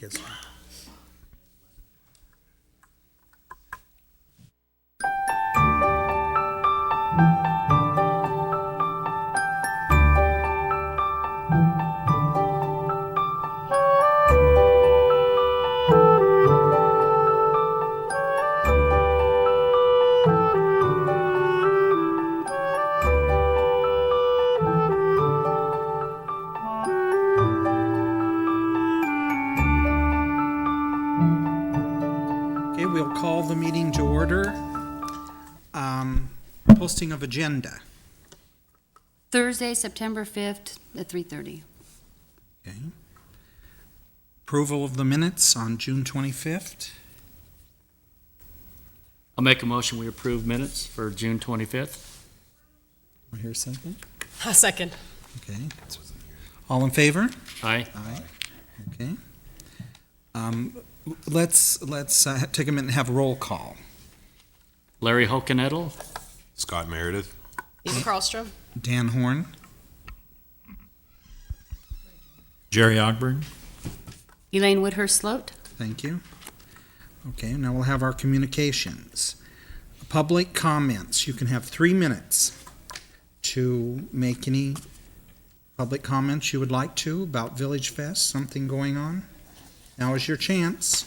guess. Okay, we'll call the meeting to order. Posting of agenda. Thursday, September 5th at 3:30. Okay. Approval of the minutes on June 25th. I'll make a motion, we approve minutes for June 25th. We hear a second? A second. Okay. All in favor? Aye. Aye. Okay. Let's take a minute and have a roll call. Larry Hokenedel, Scott Meredith. Eva Karlstrom. Dan Horn. Jerry Ogburn. Elaine Woodhurst Sloat. Thank you. Okay, now we'll have our communications. Public comments. You can have 3 minutes to make any public comments you would like to about VillageFest, something going on. Now is your chance.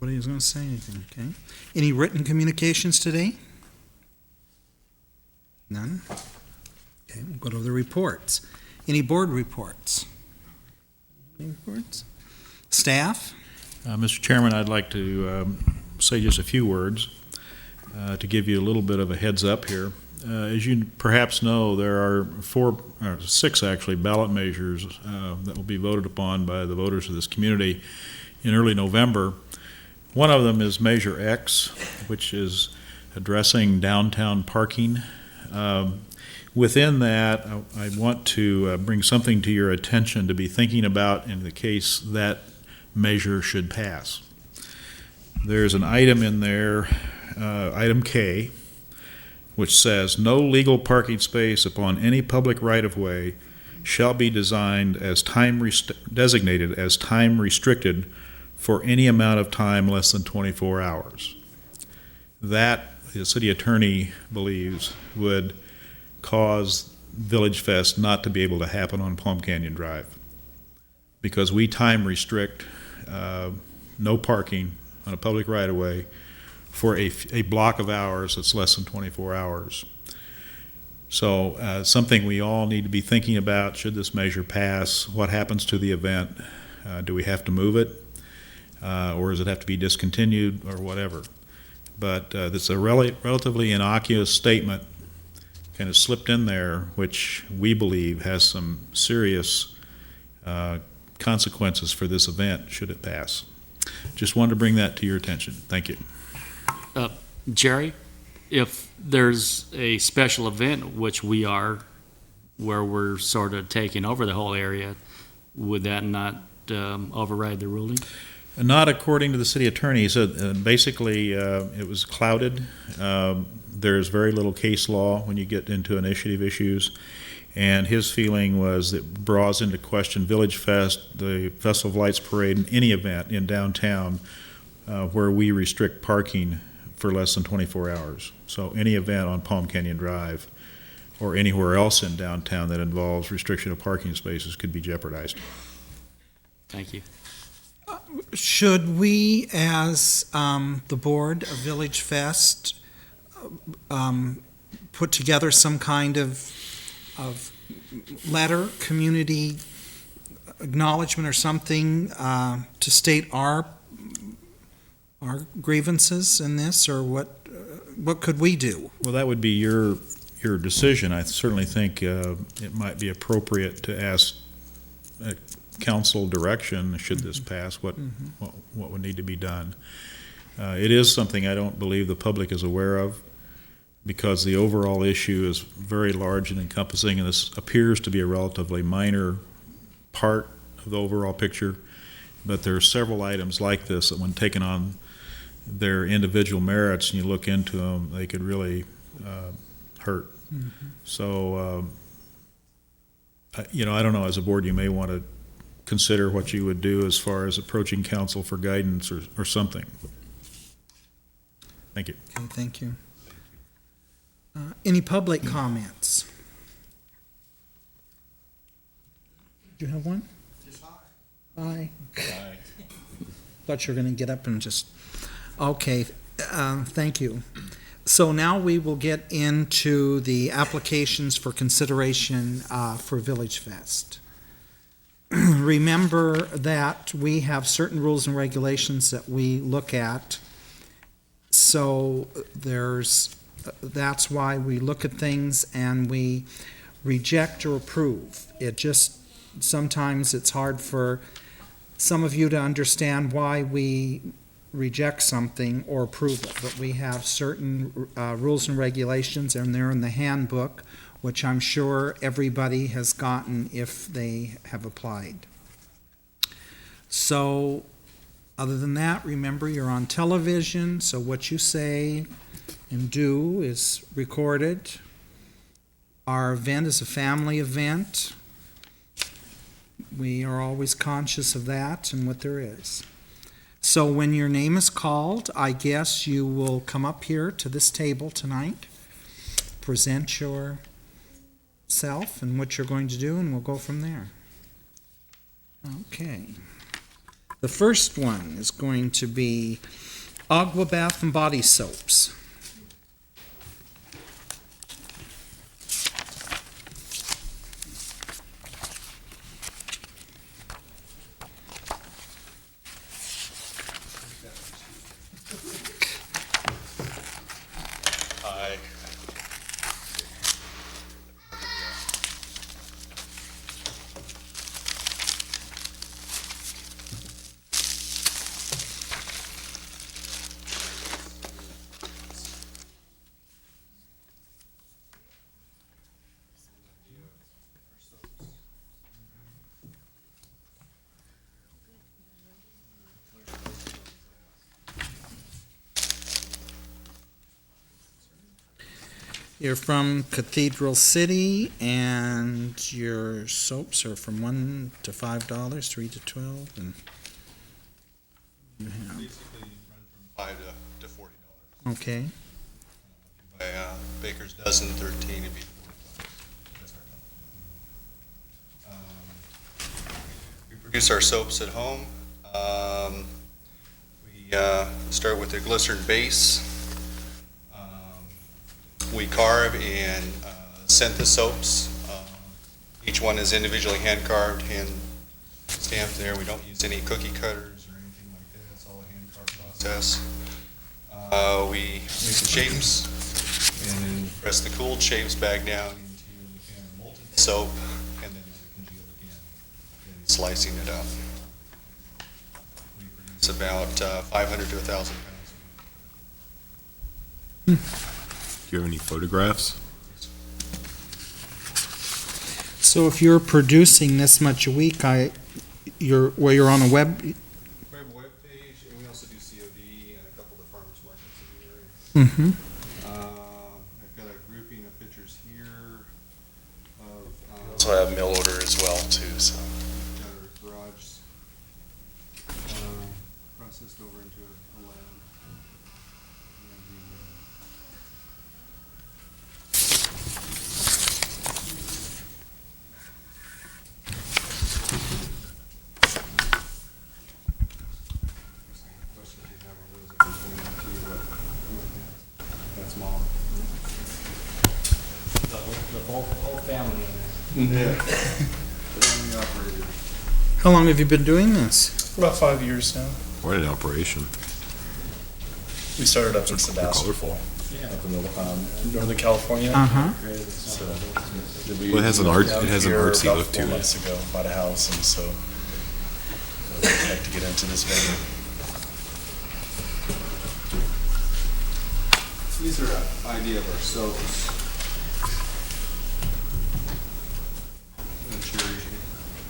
Nobody is going to say anything, okay? Any written communications today? None? Okay, we'll go to the reports. Any board reports? Any reports? Staff? Mr. Chairman, I'd like to say just a few words to give you a little bit of a heads up here. As you perhaps know, there are 6 actually ballot measures that will be voted upon by the voters of this community in early November. One of them is Measure X, which is addressing downtown parking. Within that, I want to bring something to your attention to be thinking about in the case that measure should pass. There's an item in there, item K, which says, no legal parking space upon any public right-of-way shall be designated as time restricted for any amount of time less than 24 hours. That, the city attorney believes, would cause VillageFest not to be able to happen on Palm Canyon Drive, because we time restrict no parking on a public right-of-way for a block of hours that's less than 24 hours. So something we all need to be thinking about, should this measure pass, what happens to the event? Do we have to move it? Or does it have to be discontinued or whatever? But it's a relatively innocuous statement kind of slipped in there, which we believe has some serious consequences for this event should it pass. Just wanted to bring that to your attention. Thank you. Jerry, if there's a special event, which we are, where we're sort of taking over the whole area, would that not override the ruling? Not according to the city attorney. He said basically it was clouded. There's very little case law when you get into initiative issues. And his feeling was that draws into question VillageFest, the Festival of Lights Parade, and any event in downtown where we restrict parking for less than 24 hours. So any event on Palm Canyon Drive or anywhere else in downtown that involves restriction of parking spaces could be jeopardized. Thank you. Should we, as the board of VillageFest, put together some kind of letter, community acknowledgement or something to state our grievances in this, or what could we do? Well, that would be your decision. I certainly think it might be appropriate to ask council direction, should this pass, what would need to be done. It is something I don't believe the public is aware of, because the overall issue is very large and encompassing, and this appears to be a relatively minor part of the overall picture. But there are several items like this that, when taken on their individual merits and you look into them, they could really hurt. So, I don't know, as a board, you may want to consider what you would do as far as approaching council for guidance or something. Thank you. Okay, thank you. Any public comments? Do you have one? Just hi. Hi. Thought you were going to get up and just, okay, thank you. So now we will get into the applications for consideration for VillageFest. Remember that we have certain rules and regulations that we look at. So that's why we look at things and we reject or approve. Sometimes it's hard for some of you to understand why we reject something or approve it, but we have certain rules and regulations, and they're in the handbook, which I'm sure everybody has gotten if they have applied. So, other than that, remember you're on television, so what you say and do is recorded. Our event is a family event. We are always conscious of that and what there is. So when your name is called, I guess you will come up here to this table tonight, present yourself and what you're going to do, and we'll go from there. Okay. The first one is going to be Agua Bath and Body Soaps. You're from Cathedral City, and your soaps are from $1 to $5, $3 to $12, and you have, Basically run from $5 to $40. okay. By Baker's dozen, 13, it'd be $40. That's our we produce our soaps at home. We start with the glycerin base. We carve and scent the soaps. Each one is individually hand carved, hand stamped there. We don't use any cookie cutters or anything like that. It's all a hand carved process. We make the shapes and then press the cooled shapes back down into kind of molten soap, and then congeal again, and slicing it up. We produce about 500 to 1,000 pounds. Do you have any photographs? So if you're producing this much a week, you're on a web, We have a web page, and we also do COD and a couple of the farmers markets in the area. mm-hmm. I've got a grouping of pictures here of. Also have mail order as well too, so. Got our garage processed over into a lab. That's small. The whole family in Yeah. Family operated. How long have you been doing this? About 5 years now. Quite an operation. We started up in They're Sebastopol, up in Northern California. Uh-huh. So Well, it has an art- down it has an here artsy about look 4 to it. months ago, bought a house, and so I'd like to get into this venue. These are an idea of our soaps.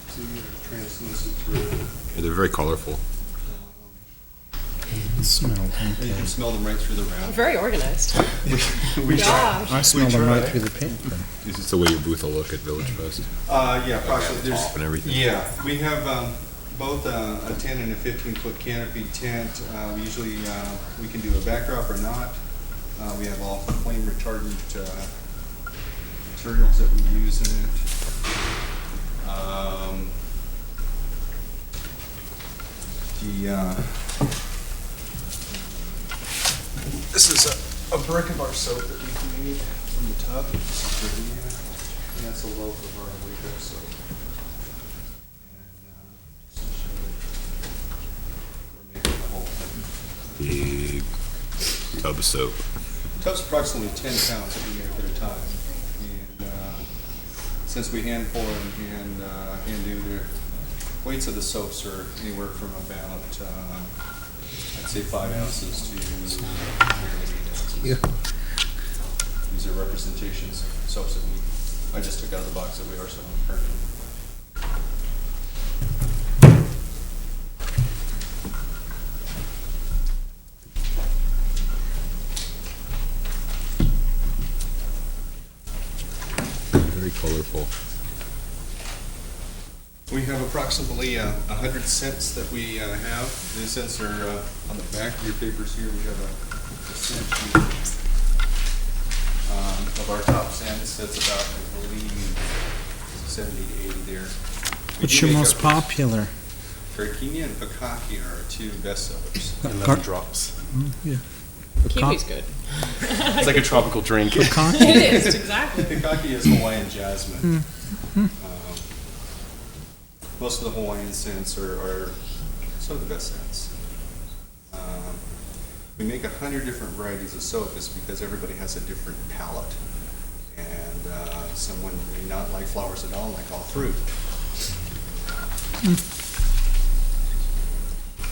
See, they're translucent through. Yeah, they're very colorful. Smell, And you okay. can smell them right through the wrap. Very organized. We try. Gosh. I smell them right try. through the paper. Is this the way your booth will look at VillageFest? Yeah, approximately. top and everything? Yeah, we have both a 10 and a 15-foot canopy tent. We usually, we can do a backdrop or not. We have all flame retardant materials that we use in it. This is a brick of our soap that we've made from the tub. This is Gardenia, and that's a loaf of our wake-up soap. And just to show that we're making the whole thing. Big tub of soap. Tub's approximately 10 pounds that we make at a time. And since we hand pour and hand do, the weights of the soaps are anywhere from about, I'd say 5 ounces to nearly 8 ounces. Yeah. These are representations of soaps that I just took out of the box that we are selling currently. Very colorful. We have approximately 100 scents that we have. The scents are on the back of your papers here. We have a scent sheet of our top scents. That's about, I believe, 70 to 80 there. We What's do your make most up- popular? Gardenia and Pukaki are our two best sellers. 11 drops. Yeah. Kiwi's good. It's like a tropical drink. Pukaki. It is, exactly. Pukaki is Hawaiian jasmine. Most of the Hawaiian scents are some of the best scents. We make 100 different varieties of soap is because everybody has a different palate. And someone may not like flowers at all, and like all fruit.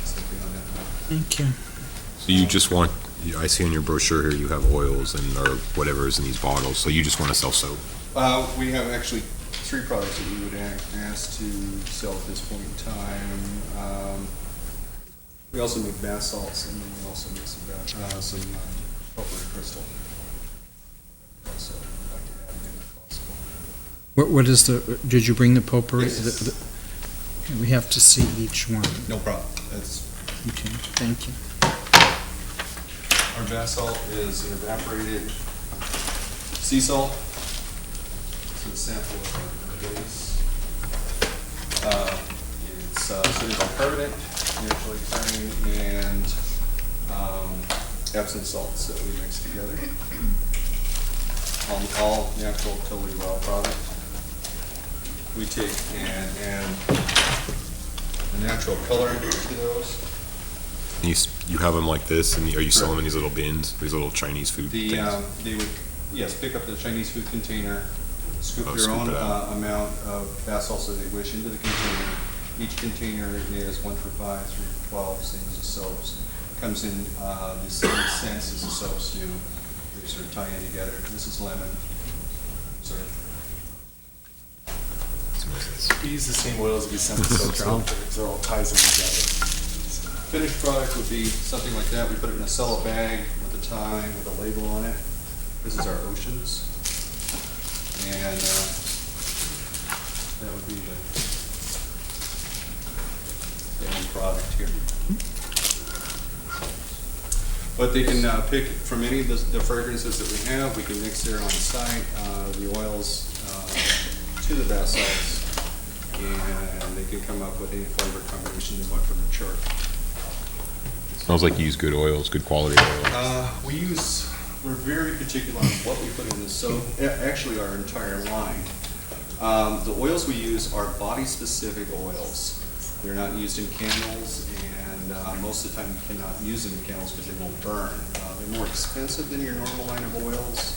Something on that. Thank you. So you just want, I see on your brochure here you have oils and or whatever is in these bottles, so you just want to sell soap? We have actually 3 products that we would ask to sell at this point in time. We also make bath salts, and then we also make some potpourri crystal. Also, I'd like to add in if possible. What is the, did you bring the potpourri? Yes. Okay, we have to see each one. No problem. That's, Okay, thank you. our bath salt is an evaporated sea salt. This is a sample of our base. It's sodium bicarbonate, naturally occurring, and Epsom salts that we mix together. All natural, totally raw product. We take and add a natural color to those. And you have them like this, and are you selling them in these little bins, these little Chinese food The, things? they would, yes, pick up the Chinese food container, scoop Oh, their scoop own it out. amount of bath salts that they wish into the container. Each container is 1 for 5, 3 for 12, same as the soaps. Comes in the same scents as the soaps do. They sort of tie in together. This is lemon. Sorry. We use the same oils we sent the soaps out, so it all ties in together. Finished product would be something like that. We put it in a cello bag with a tie, with a label on it. This is our oceans. And that would be the end product here. But they can pick from any of the fragrances that we have. We can mix there on site, the oils to the bath salts, and they can come up with any flavor combination they want from the chart. Smells like you use good oils, good quality oils. We're very particular on what we put in the soap, actually our entire line. The oils we use are body-specific oils. They're not used in candles, and most of the time you cannot use them in candles because they won't burn. They're more expensive than your normal line of oils.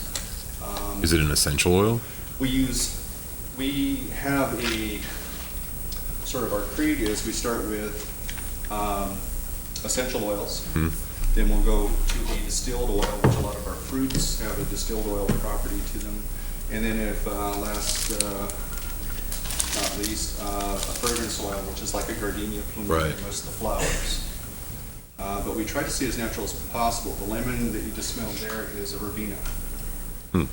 Is it an essential oil? We have a, sort of our creed is we start with essential oils. Then we'll go to a distilled oil, which a lot of our fruits have a distilled oil property to them. And then if last, not least, a fragrance oil, which is like a gardenia plume Right. with the flowers. but we try to stay as natural as possible. The lemon that you just smelled there is a verbena. And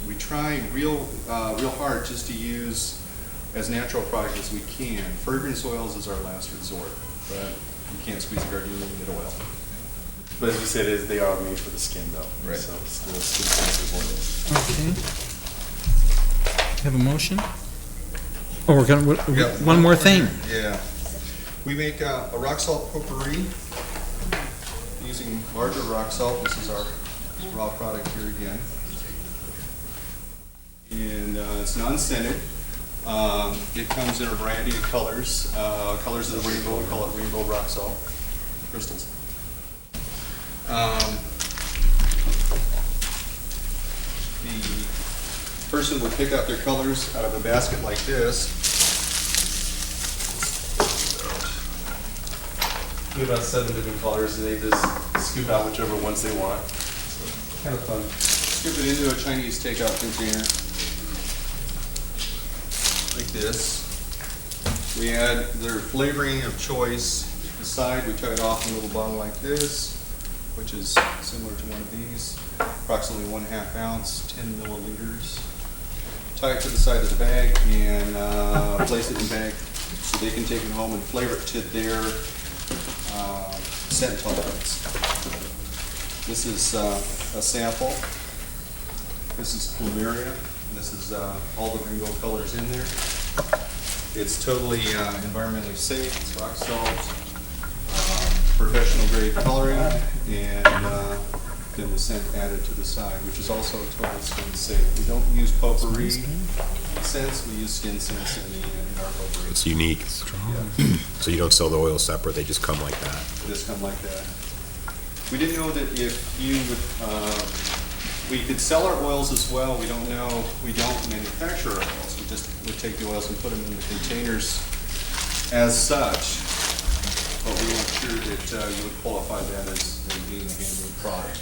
we try real hard just to use as natural a product as we can. Fragrance oils is our last resort, but you can't squeeze a gardenia and get oil. But as you said, they are made for the skin though. Right. So it's still skin sensitive oils. Okay. Have a motion? Oh, we're gonna, one more thing. Yeah. We make a rock salt potpourri using larger rock salt. This is our raw product here again. And it's non-scented. It comes in a variety of colors. Colors of the rainbow, we call it rainbow rock salt crystals. The person would pick out their colors out of a basket like this. We have about 7 different colors, and they just scoop out whichever ones they want. Kind of fun. Scoop it into a Chinese takeout container, like this. We add their flavoring of choice. The side, we tie it off in a little bottle like this, which is similar to one of these, approximately 1/2 ounce, 10 milliliters. Tie it to the side of the bag and place it in the bag so they can take it home and flavor it to their scent tolerance. This is a sample. This is plumeria. This is all the rainbow colors in there. It's totally environmentally safe. It's rock salt, professional grade coloring, and then the scent added to the side, which is also totally skin safe. We don't use potpourri scents. We use skin scents in our potpourri. It's unique. Yeah. So you don't sell the oil separate, they just come like that. They just come like that. We didn't know that if you would, we could sell our oils as well. We don't know, we don't manufacture our oils. We just would take the oils and put them in the containers as such. But we weren't sure that you would qualify that as being a handmade product.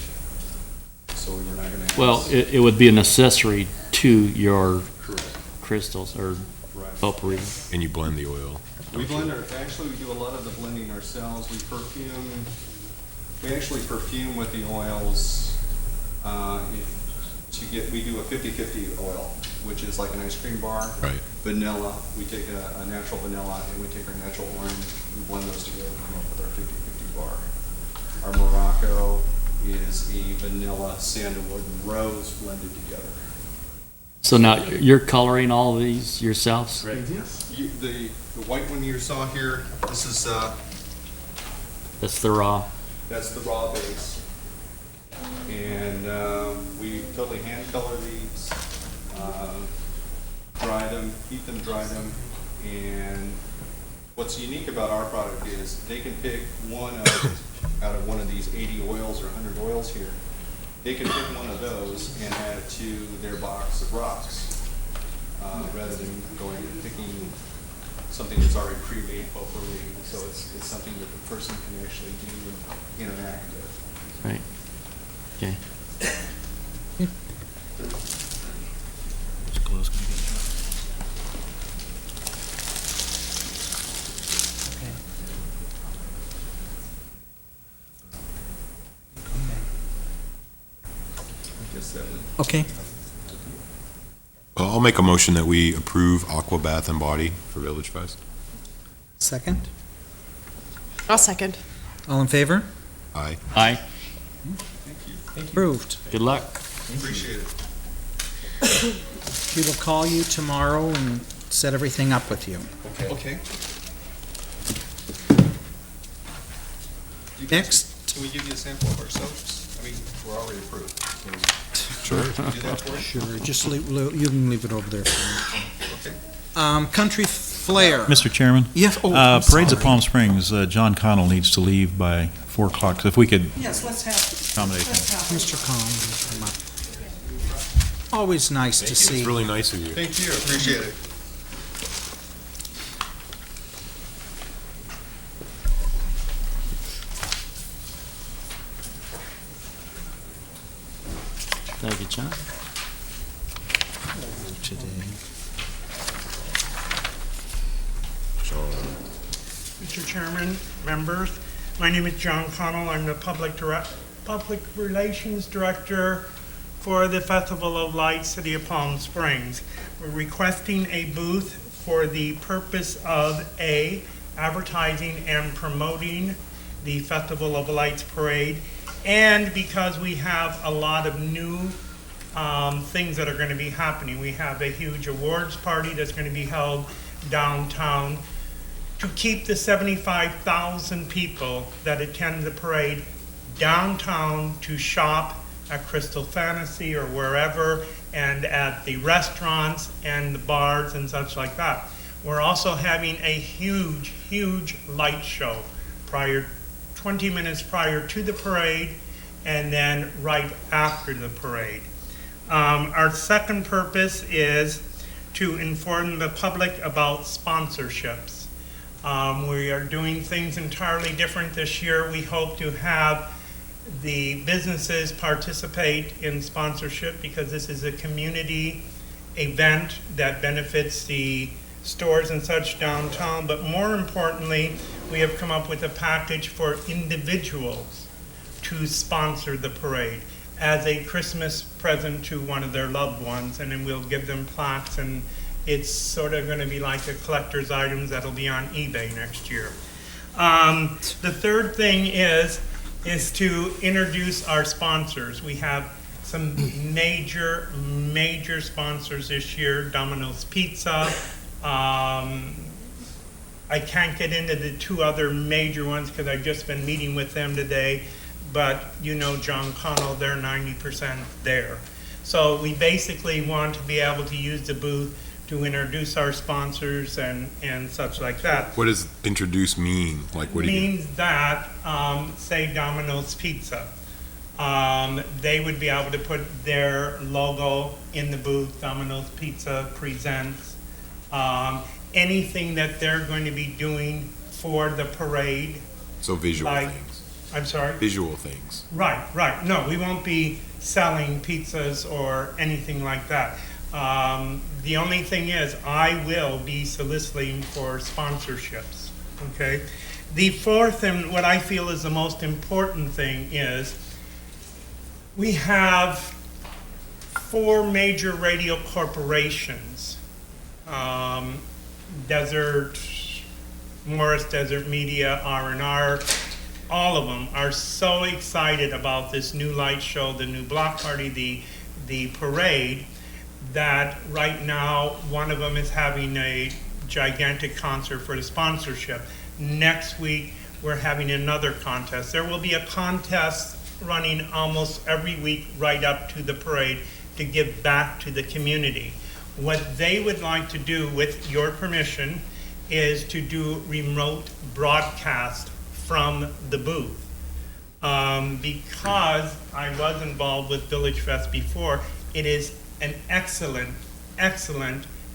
So we were not gonna. Well, it would be an accessory to your Correct. crystals or Right. potpourri. And you blend the oil. We blend actually we do a lot of the blending ourselves. We actually perfume with the oils, we do a 50-50 oil, which is like an ice cream bar. Right. Vanilla, we take a natural vanilla and we take our natural orange, we blend those together and come up with our 50-50 bar. Our Morocco is a vanilla, sandalwood, and rose blended together. So now you're coloring all of these yourselves? Right. The white one you saw here, this is, That's the raw. that's the raw base. And we totally hand color these, dry them, heat them, dry them. And what's unique about our product is they can pick out of one of these 80 oils or 100 oils here. They can pick one of those and add it to their box of rocks, rather than going and picking something that's already pre-made potpourri. So it's something that the person can actually do and interact with. Right. Okay. I guess that would. Okay, Well, I'll make a motion that we approve Aqua Bath and Body for Village Fest. second. I'll second. All in favor? Aye. Aye. Approved. Good luck. Appreciate it. We will call you tomorrow and set everything up with you. Okay. Next. Can we give you a sample of our soaps? I mean, we're already approved. Sure. Can we do that for us? Sure, just you can leave it over there for Okay. me. Country Flair. Mr. Chairman? Yes, oh, I'm Parades of sorry. Palm Springs, John Connell needs to leave by 4 o'clock. So if we could Yes, let's have accommodate him. Mr. Collins come up. Always nice to see. It's really nice of you. Thank you, appreciate it. Thank you, John. Today. Mr. Chairman, members. My name is John Connell. I'm the Public Relations Director for the Festival of Lights, City of Palm Springs. We're requesting a booth for the purpose of A, advertising and promoting the Festival of Lights Parade, and because we have a lot of new things that are going to be happening. We have a huge awards party that's going to be held downtown to keep the 75,000 people that attend the parade downtown to shop at Crystal Fantasy or wherever, and at the restaurants and the bars and such like that. We're also having a huge light show 20 minutes prior to the parade, and then right after the parade. Our second purpose is to inform the public about sponsorships. We are doing things entirely different this year. We hope to have the businesses participate in sponsorship because this is a community event that benefits the stores and such downtown. But more importantly, we have come up with a package for individuals to sponsor the parade as a Christmas present to one of their loved ones, and then we'll give them plaques, and it's sort of going to be like a collector's items that'll be on eBay next year. The third thing is to introduce our sponsors. We have some major sponsors this year. Domino's Pizza. I can't get into the two other major ones because I've just been meeting with them today, but you know John Connell, they're 90% there. So we basically want to be able to use the booth to introduce our sponsors and such like that. What does introduce mean? Like, what do you? Means that, say Domino's Pizza, they would be able to put their logo in the booth. Domino's Pizza presents anything that they're going to be doing for the parade. So visual Like- things. I'm sorry? Visual things. Right. No, we won't be selling pizzas or anything like that. The only thing is, I will be soliciting for sponsorships, okay? The fourth, and what I feel is the most important thing, is we have 4 major radio corporations. Morris Desert Media, R&R, all of them are so excited about this new light show, the new block party, the parade, that right now one of them is having a gigantic concert for the sponsorship. Next week we're having another contest. There will be a contest running almost every week right up to the parade to give back to the community. What they would like to do, with your permission, is to do remote broadcast from the booth. Because I was involved with VillageFest before, it is an excellent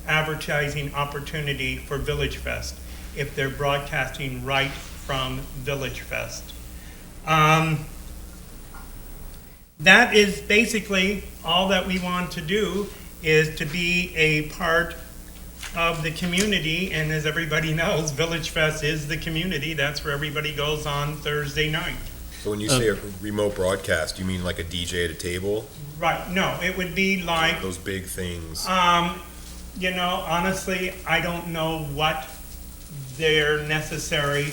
advertising opportunity for VillageFest if they're broadcasting right from VillageFest. That is basically all that we want to do, is to be a part of the community, and as everybody knows, VillageFest is the community. That's where everybody goes on Thursday night. So when you say a remote broadcast, you mean like a DJ at a table? Right, no, it would be like, Those big things. you know, honestly, I don't know what they're necessary.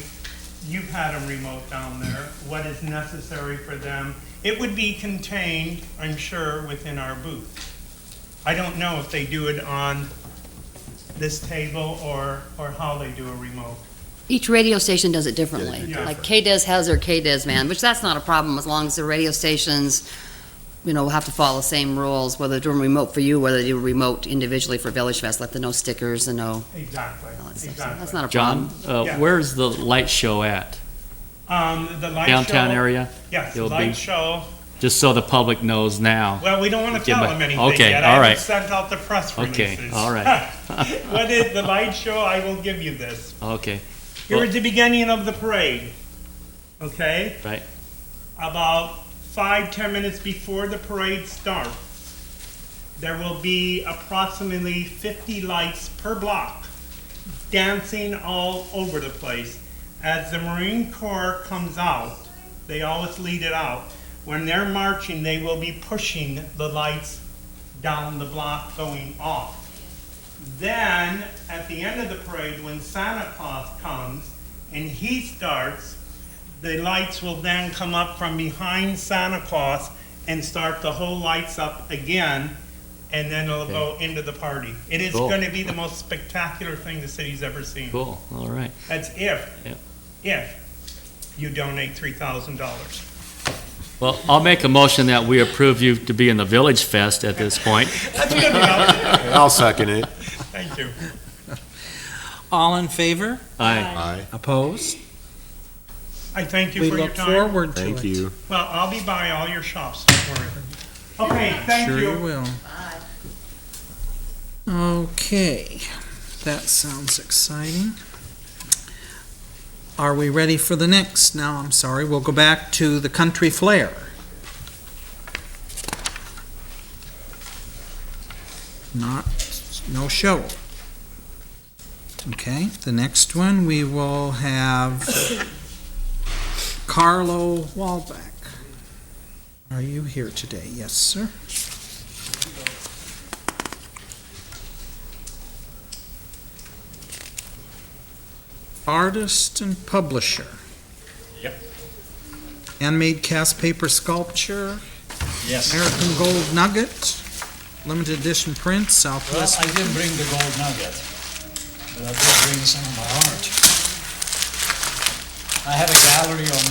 You've had them remote down there. What is necessary for them? It would be contained, I'm sure, within our booth. I don't know if they do it on this table or how they do a remote. Each radio station does it differently. Yeah. Like KDES has their KDES man, which that's not a problem as long as the radio stations, have to follow the same rules, whether they're doing remote for you, whether they do remote individually for VillageFest, like the no stickers, the no, Exactly, all that stuff. So exactly. that's not a John, problem. Yeah. where's the light show at? The light Downtown show, area? Yes, the It'll be- light show. Just so the public knows now. Well, we don't want to Give tell my- them anything okay, yet. all I haven't right. sent out the press releases. Okay, all right. What is the light show? I will give you this. Okay, Here Well- is the beginning of the parade. Okay? right. About 5-10 minutes before the parade starts, there will be approximately 50 lights per block dancing all over the place. as the Marine Corps comes out, they always lead it out. When they're marching, they will be pushing the lights down the block going off. Then, at the end of the parade, when Santa Claus comes and he starts, the lights will then come up from behind Santa Claus and start the whole lights up again, and then it'll go into the party. It is Cool. going to be the most spectacular thing the city's ever seen. Cool, all right. That's if you donate $3,000. Well, I'll make a motion that we approve you to be in the Village Fest at this point. That's good enough. I'll second it. Thank you. All in favor? Aye. Aye. Opposed? I thank you We for your look time. forward to it. Thank you. Well, I'll be by all your shops, don't worry. Okay, thank Sure you you. will. Okay, that sounds exciting. Are we ready for the next? Now, I'm sorry, we'll go back to the Country Flair. No show. Okay, the next one, we will have Carlo Walbeck. Are you here today? Yes, sir. Artist and publisher. Yep. Handmade cast paper sculpture, Yes. American Gold Nugget, limited edition prints, Well, Southwest. I didn't bring the gold nugget, but I did bring some of my art. I have a gallery on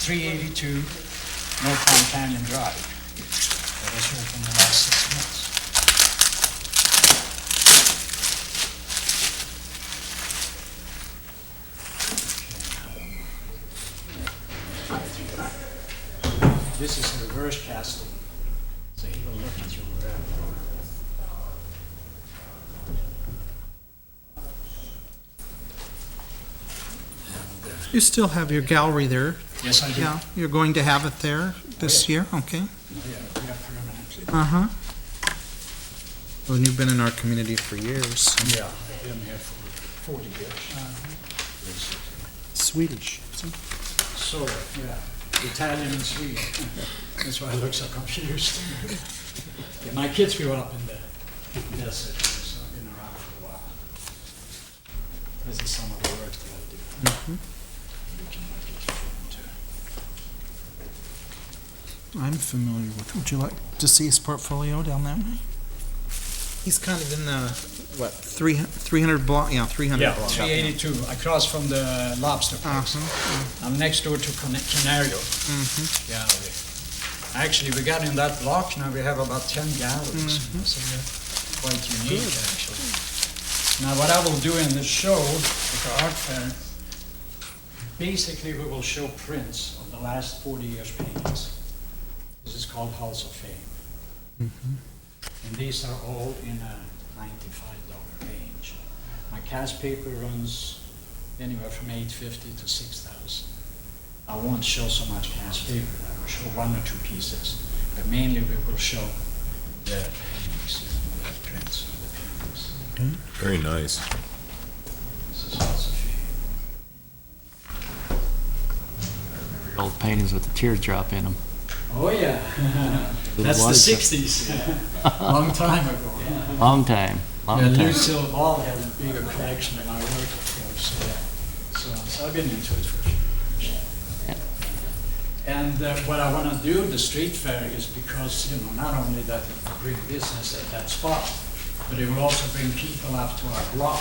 382 North Palm Canyon Drive. That was open the last 6 months. This is a reverse casting, so he will look at you wherever. You still have your gallery there? Yes, I do. Yeah, you're going to have it there this year? Okay. Yeah, permanently. Uh-huh. Well, you've been in our community for years. so- Yeah, I've been here for 40 years. Swedish. So, yeah, Italian and Swedish. That's why I look so confused. Yeah, my kids grew up in the desert, so I've been around for a while. This is some of the work that I do. You can make it too. I'm familiar with, would you like to see his portfolio down that way? He's kind of in the, what, 300 block, yeah, 300 Yeah, block. 382, across from the lobster place. I'm next door to Canario Gallery. Actually, we got in that block now, we have about 10 galleries, so we're quite unique, actually. Now, what I will do in the show, at the art fair, basically we will show prints of the last 40 years paintings. This is called Halls of Fame. And these are all in a $95 range. My cast paper runs anywhere from $850 to $6,000. I won't show so much cast paper, I will show one or two pieces, but mainly we will show the paintings, the prints of the paintings. Very nice. This is Halls of Fame. Old paintings with the teardrop in them. Oh, yeah. Little That's the watercolor. 60s. Long time ago. Long time, long Yeah, time. Lucille Ball had a bigger collection than I work, of course. So I've been into it for a few years. And what I want to do, the street fair, is because, not only that it will bring business at that spot, but it will also bring people up to our block.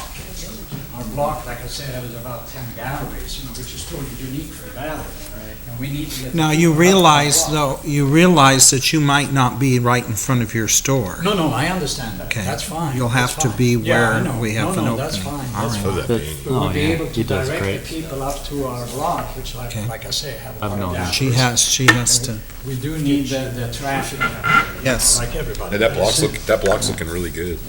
Our block, like I said, has about 10 galleries, which is totally unique for the valley. And we need to get. Now, the you people up to our realize, block. though, you realize that you might not be right in front of your store. No, I understand that. Okay. That's fine. You'll That's have to fine. be Yeah, I where know. we have an No, that's opening. fine. All That's right. For that But- being. We will Oh, be yeah, able to he does direct great. the people up to our block, which Okay. like I say, have a I've lot known of him. galleries. She has to, We do need the traffic, yes. like everybody. Hey, that does. block's looking really good.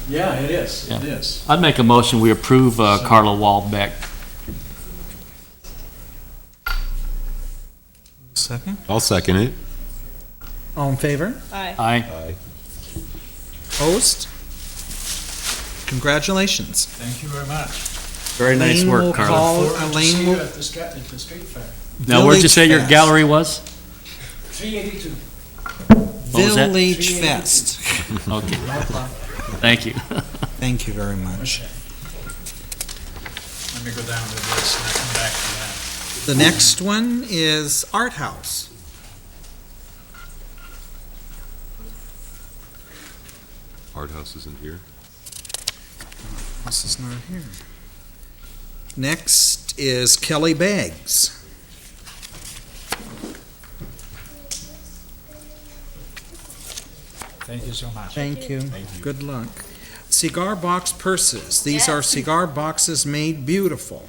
Yeah, it is, it Yeah. is. I'd make a motion, we approve Carla Waldbeck. Second. I'll second it. All in favor? Aye. Aye. Opposed? Congratulations. Thank you very much. Very nice Elaine will work, Carla. call- Forward to Elaine see will- you at the street fair. Now, where'd you say your VillageFest. gallery was? 382. What was that? Village Fest. Okay, thank you. Thank you very much. Let me go down to this and I come back to that. The next one is Art House. Art House isn't here. This is not here. Next is Kelly Bags. Thank you so much. Thank you. Good luck. Cigar box purses. These are cigar boxes made beautiful.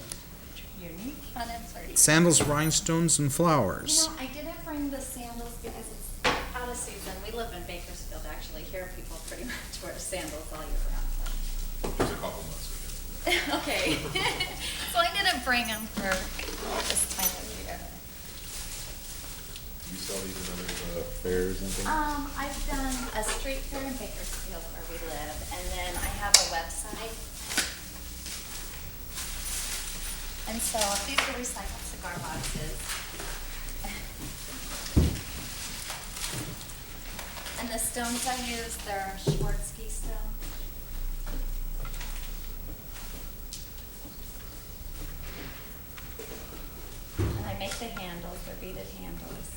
Unique, fun, and flirty. Sandals, rhinestones, and flowers. I didn't bring the sandals because it's out of season. We live in Bakersfield, actually. Here, people pretty much wear sandals all year round. There's a couple months ago. Okay. So I didn't bring them for this time of year. You sell these in other fairs and things? I've done a street fair in Bakersfield where we live, and then I have a website. And so these are recycled cigar boxes. And the stones I use, they're Schwarzkopf stones. And I make the handles, they're beaded handles.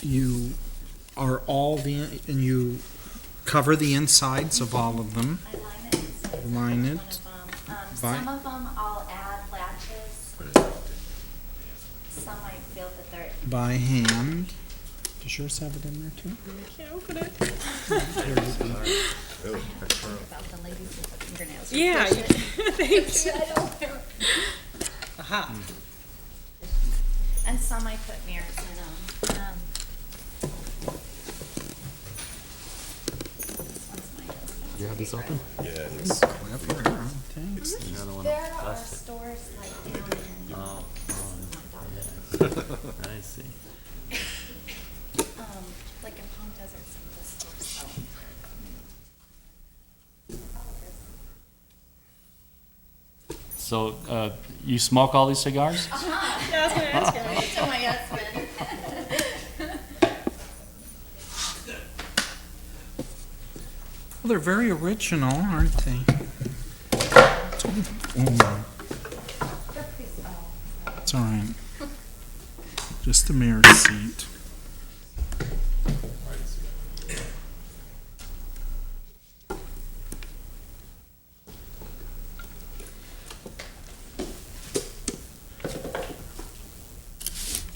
You are all and you cover the insides of all of them. I line it inside. Line it. One of them. By- Some of them I'll add latches. Some I feel that they're, By hand. Does yours have it in there too? Can't open it. about the ladies with the fingernails. Yeah, thanks. I don't. Aha. And some I put mirrors in them. This one's my husband's. You have this open? Yeah, it's. There are stores like down in. Oh, this is my daughter. I see. Like in Palm Desert, some of the stores sell them. So, you smoke all these cigars? Uh-huh. Yeah, I was gonna ask you. I give it to my husband. Well, they're very original, aren't they? Oh, it's all right. Just a mirror seat.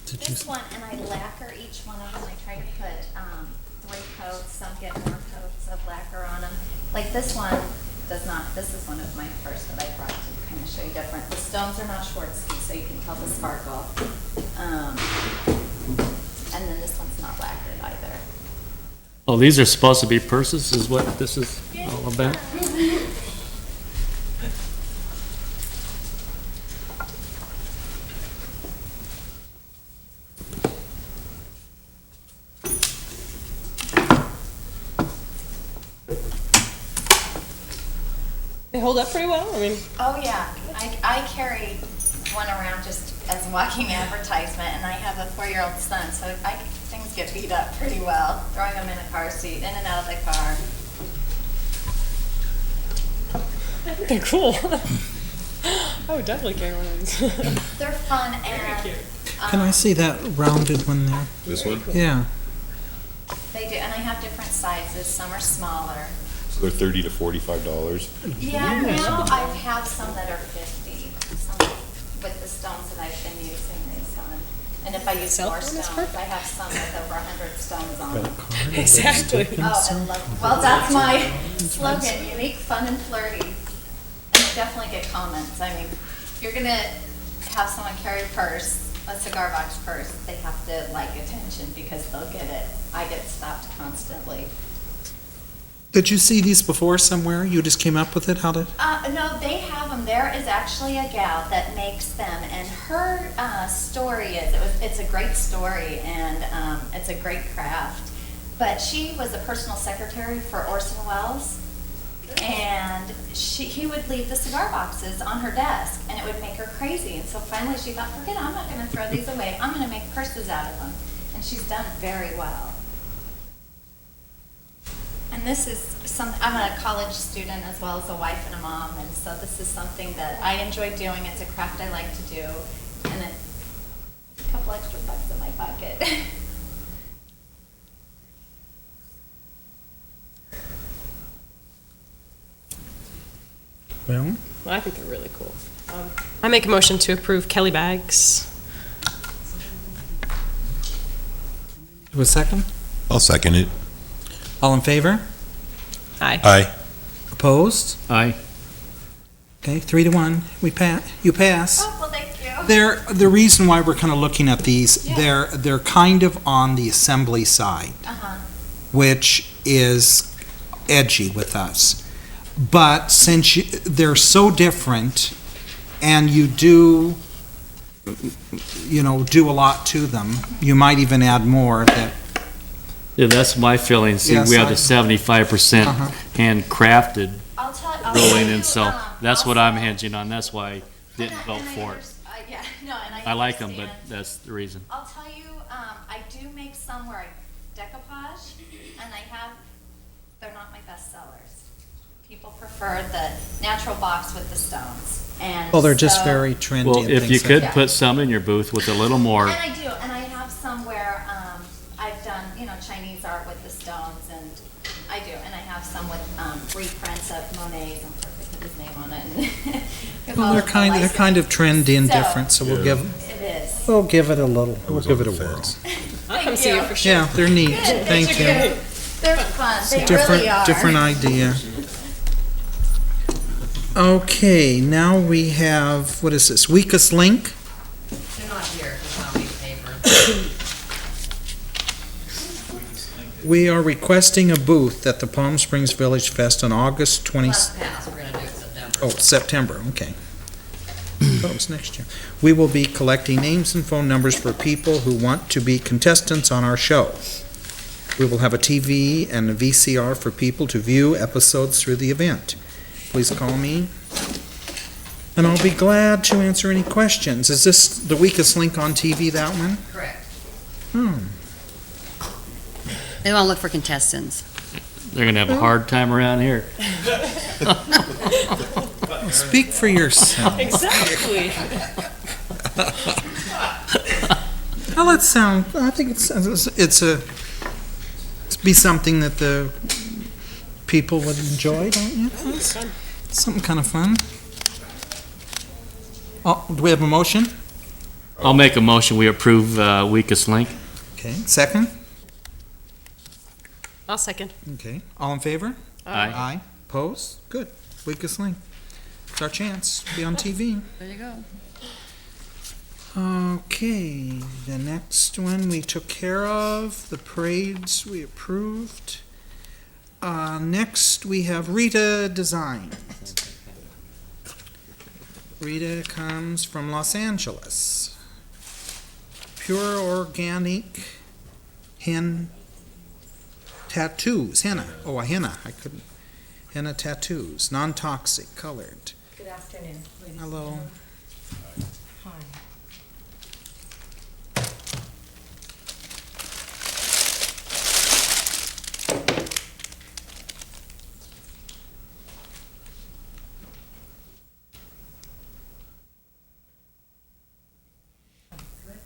Did you? This one, and I lacquer each one of them. I try to put 3 coats. Some get more coats of lacquer on them. Like this one does not. This is one of my first that I brought to kind of show you different. The stones are not Schwarzkopf, so you can tell the sparkle. And then this one's not lacquered either. Oh, these are supposed to be purses, is what this is all about? They hold up pretty well. I mean, Oh yeah, I carry one around just as a walking advertisement, and I have a 4-year-old son, so things get beat up pretty well. Throwing them in a car seat, in and out of the car. they're cool. I would definitely carry one of these. They're fun and. Can I see that rounded one there? This one? Yeah. They do, and I have different sizes. Some are smaller. So they're $30 to $45. Yeah, now I have some that are 50. Some with the stones that I've been using these on. And if I use Cell more phone is stones, perfect. I have some with over 100 stones on them. Exactly. Oh, I love, well, that's my slogan, unique, fun, and flirty. And you definitely get comments. I mean, if you're gonna have someone carry a purse, a cigar box purse, they have to like attention because they'll get it. I get stopped constantly. Did you see these before somewhere? You just came up with it? How did? No, they have them. There is actually a gal that makes them, and her story is, it's a great story, and it's a great craft. But she was a personal secretary for Orson Welles, and he would leave the cigar boxes on her desk, and it would make her crazy. And so finally she thought, forget it, I'm not going to throw these away. I'm going to make purses out of them. And she's done very well. And this is I'm a college student as well as a wife and a mom, and so this is something that I enjoy doing. It's a craft I like to do, and it's a couple extra bucks in my pocket. Well, I think they're really cool. I make a motion to approve Kelly bags. do a second? I'll second it. All in favor? Aye. Aye. Opposed? Aye. Okay, 3-1. You pass. Oh, well, thank you. The reason why we're kind of looking at these, they're kind of on the assembly side, which is edgy with us. But since they're so different, and you do a lot to them, you might even add more that. Yeah, that's my feeling. See, Yes, we have I- the 75% handcrafted I'll rolling, tell and you, so that's what I'm also- hinging on. That's why I didn't vote for it. Yeah, no, and I like them, but understand. that's the reason. I'll tell you, I do make some where I decoupage, and they're not my best sellers. People prefer the natural box with the stones, and Well, they're just so- very trendy. Well, and if you things could like put some in your booth with a little more, And I do, and I have some where, I've done, Chinese art with the stones, and I do, and I have some with, reprints of Monet's, I'm perfect with his name on it, and. 'cause Well, all they're of the kind of license- trendy and So- different, so we'll give It is. we'll give it a little. We'll give it a whirl. I'll come see you for sure. Yeah, they're neat. Good. Thank you. They're fun, they Different really are. different idea. Okay, now we have, what is this? Weakest link? They're not here, it's not read paper. We are requesting a booth at the Palm Springs Village Fest on August 20. Let's pass, we're gonna do it September. Oh, September, okay. Thought it was next year. We will be collecting names and phone numbers for people who want to be contestants on our show. We will have a TV and a VCR for people to view episodes through the event. Please call me, and I'll be glad to answer any questions. Is this the weakest link on TV, that one? Correct. They wanna look for contestants. they're gonna have a hard time around here. Speak for yourself. Exactly. Well, I think it's be something that the people would enjoy, don't you? It's something kind of fun. Oh, do we have a motion? I'll make a motion, we approve weakest link. Okay, second? I'll second. Okay, all in favor? Aye. Aye. Opposed? Good. Weakest link. It's our chance to be on TV. There you go. Okay, the next one we took care of, the parades we approved. Next, we have Rita Design. Rita comes from Los Angeles. Pure organic hen tattoos, henna. Oh, a henna, henna tattoos, non-toxic, colored. Good afternoon, ladies. Hello. Hi.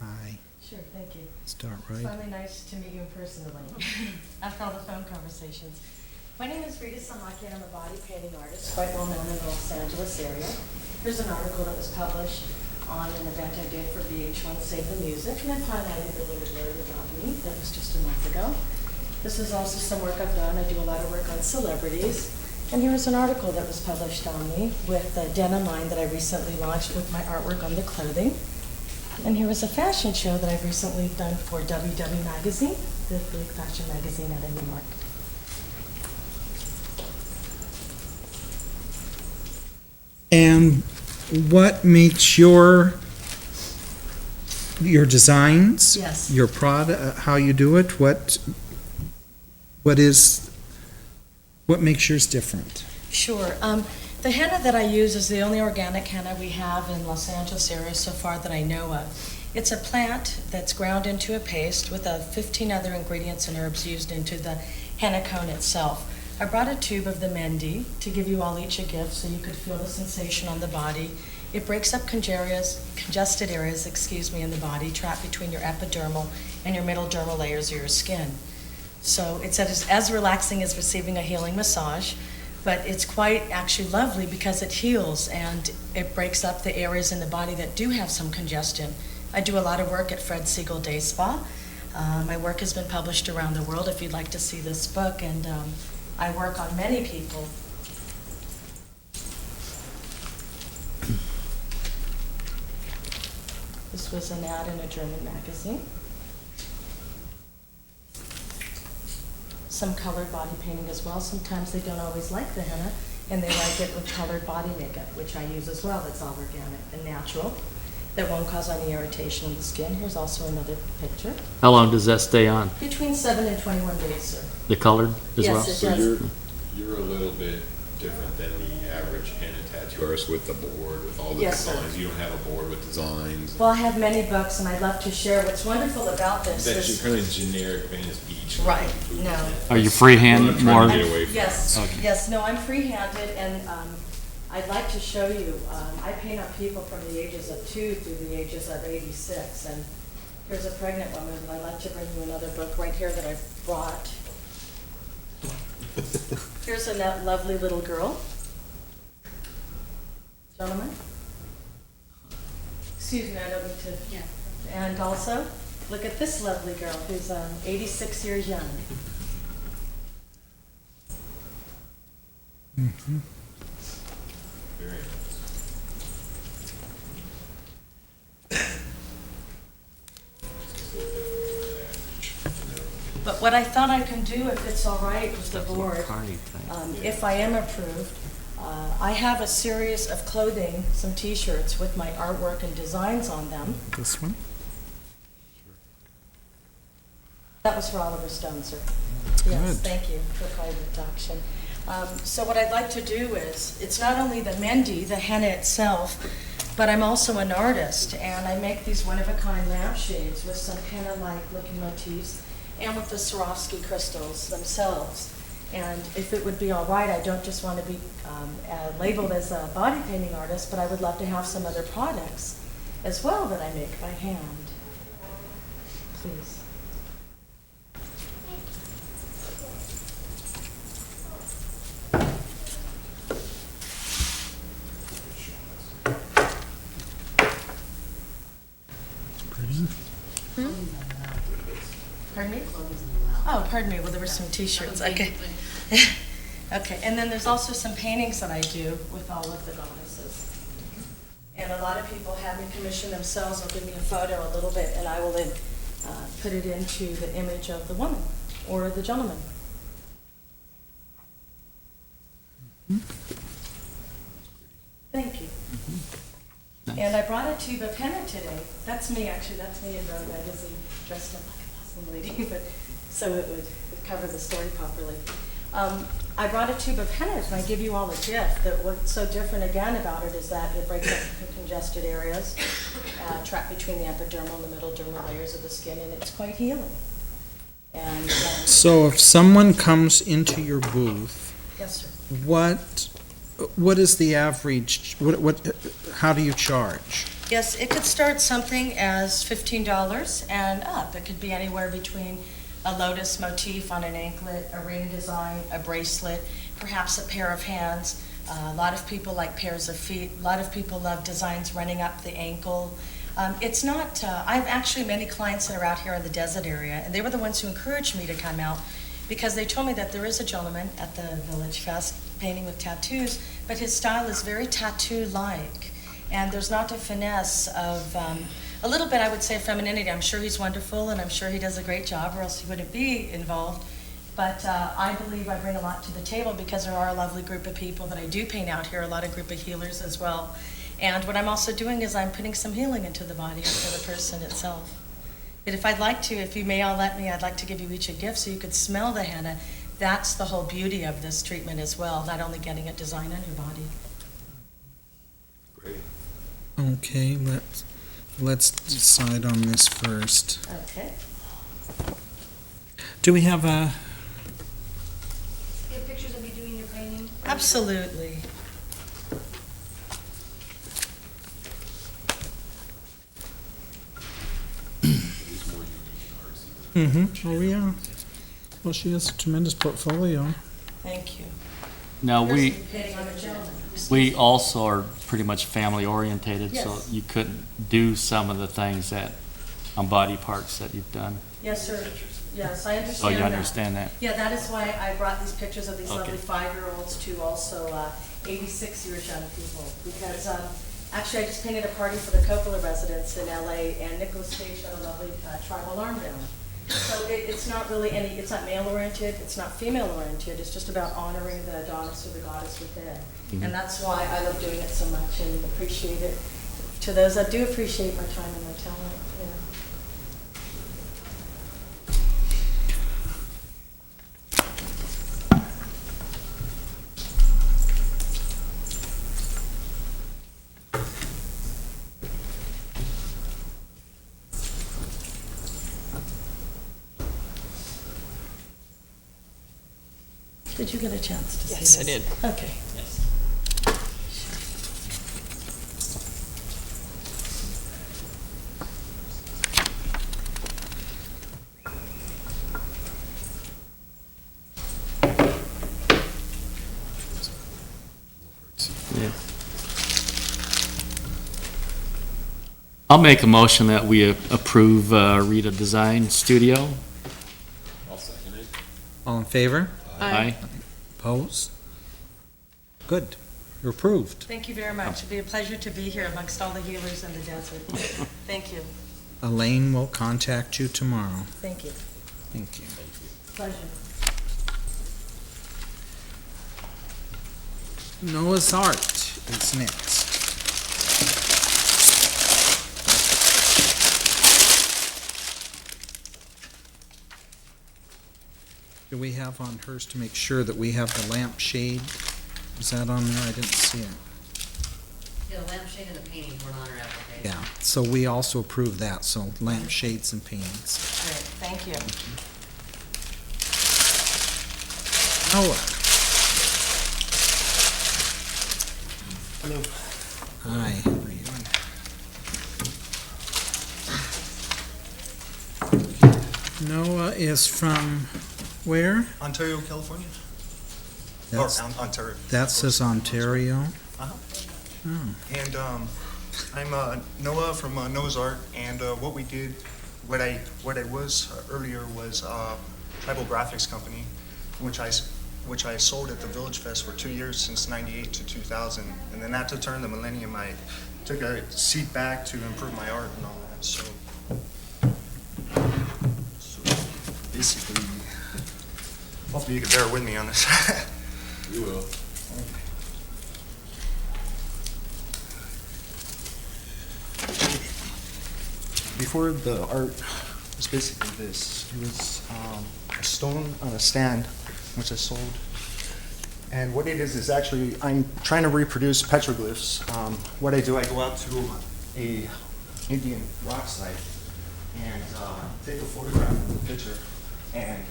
Hi. Sure, thank you. Start It's right. finally nice to meet you personally after all the phone conversations. My name is Rita Samaki. I'm a body painting artist, quite well known in the Los Angeles area. Here's an article that was published on an event I did for VH1 Save the Music, and I've highlighted a little blurb about me that was just a month ago. This is also some work I've done. I do a lot of work on celebrities. And here was an article that was published on me with the denim line that I recently launched with my artwork on the clothing. And here was a fashion show that I've recently done for WW Magazine, the big fashion magazine out of New York. And what makes your designs? Yes. Your product, how you do it, what makes yours different? Sure. The henna that I use is the only organic henna we have in Los Angeles area so far that I know of. It's a plant that's ground into a paste with 15 other ingredients and herbs used into the henna cone itself. I brought a tube of the Mendi to give you all each a gift so you could feel the sensation on the body. It breaks up congested areas, in the body, trapped between your epidermal and your middle dermal layers of your skin. So it's as relaxing as receiving a healing massage, but it's quite actually lovely because it heals and it breaks up the areas in the body that do have some congestion. I do a lot of work at Fred Siegel Day Spa. My work has been published around the world if you'd like to see this book, and I work on many people. This was an ad in a German magazine. Some colored body painting as well. Sometimes they don't always like the henna, and they like it with colored body makeup, which I use as well. That's all organic and natural. That won't cause any irritation in the skin. Here's also another picture. How long does that stay on? Between 7 and 21 days, sir. The colored as well? Yes, it does. You're a little bit different than the average henna tattoo artist with the board, with all the Yes, sir. designs. You don't have a board with designs. Well, I have many books, and I'd love to share. What's wonderful about this That's is... kind of generic Venice Beach. Right, no. Are you freehand I'm trying more? to get away from Yes, Okay. yes, no, I'm free-handed, and I'd like to show you, I paint on people from the ages of 2 through the ages of 86, and here's a pregnant woman, and I'd like to bring you another book right here that I've brought. Here's a lovely little girl. Gentlemen? Excuse me, I don't need to. Yeah. And also, look at this lovely girl who's 86 years young. Mm-hmm. Very nice. But what I thought I can do, if it's all right with the board, if I am approved, I have a series of clothing, some T-shirts with my artwork and designs on them. This one? That was for Oliver Stone, sir. Yes, thank you for kind introduction. So what I'd like to do is, it's not only the Mendi, the henna itself, but I'm also an artist, and I make these one-of-a-kind lampshades with some henna-like looking motifs, and with the Swarovski crystals themselves. And if it would be all right, I don't just want to be labeled as a body painting artist, but I would love to have some other products as well that I make by hand. Please. Pardon me? Oh, pardon me. Well, there were some T-shirts. Okay. Okay. And then there's also some paintings that I do with all of the goddesses. And a lot of people have me commission themselves. They'll give me a photo a little bit, and I will then put it into the image of the woman or the gentleman. Thank you. Nice. And I brought a tube of henna today. That's me, actually. That's me in Vogue magazine, dressed up like a Muslim lady, but so it would cover the story properly. I brought a tube of henna, and I give you all a gift. That what's so different again about it is that it breaks up the congested areas, trapped between the epidermal and the middle dermal layers of the skin, and it's quite healing. And So if someone comes into your booth, yes, sir. what is the average, how do you charge? Yes, it could start something as $15 and up. It could be anywhere between a lotus motif on an anklet, a ring design, a bracelet, perhaps a pair of hands. A lot of people like pairs of feet. A lot of people love designs running up the ankle. It's not, I have actually many clients that are out here in the desert area, and they were the ones who encouraged me to come out because they told me that there is a gentleman at the VillageFest painting with tattoos, but his style is very tattoo-like, and there's not a finesse of, a little bit, I would say, femininity. I'm sure he's wonderful, and I'm sure he does a great job, or else he wouldn't be involved. But I believe I bring a lot to the table because there are a lovely group of people that I do paint out here, a lot of group of healers as well. And what I'm also doing is I'm putting some healing into the body for the person itself. But if I'd like to, if you may all let me, I'd like to give you each a gift so you could smell the henna. That's the whole beauty of this treatment as well, not only getting it designed on your body. Okay, let's decide on this first. Okay. Do we have a, Get pictures of you doing your painting? Absolutely. oh yeah. Well, she has a tremendous portfolio. Thank you. Now, Here's some painting on a gentleman. we also are pretty much family orientated, so Yes. you couldn't do some of the things that, on body parts that you've done. Yes, sir. Yes, I understand So you that. understand that? Yeah, that is why I brought these pictures of these Okay. lovely 5-year-olds to also 86 years young people. Because actually, I just painted a party for the Coppola residents in LA, and Nicholas staged a lovely tribal arm band. So it's not really it's not male oriented, it's not female oriented, it's just about honoring the Adonis or the goddess within. And that's why I love doing it so much and appreciate it. To those that do appreciate my time and my talent, you know. Did you get a chance to see this? Yes, I did. Okay. Yeah. I'll make a motion that we approve Rita Design Studio. All in favor? Aye. Opposed? Good. You're approved. Thank you very much. It'd be a pleasure to be here amongst all the healers in the desert. Thank you. Elaine will contact you tomorrow. Thank you. Thank you. Pleasure. Noah's Art is next. Do we have on hers to make sure that we have the lampshade? Is that on there? I didn't see it. Yeah, the lampshade and the paintings were on our application. Yeah, so we also approve that, so lampshades and paintings. Great, thank you. Noah. Hello. Hi, how are you? Noah is from where? Ontario, California. That's- Ontario. That says Ontario. Uh-huh. Oh. And I'm Noah from Noah's Art, and what we did, what I was earlier was Tribal Graphics Company, which I sold at the VillageFest for 2 years, since '98 to 2000, and then after the turn of the millennium, I took a seat back to improve my art and all that. So basically, hopefully you can bear with me on this. You will. Before the art was basically this. It was a stone on a stand, which I sold. And what it is actually, I'm trying to reproduce petroglyphs. What I do, I go out to a Indian rock site and take a photograph of the picture and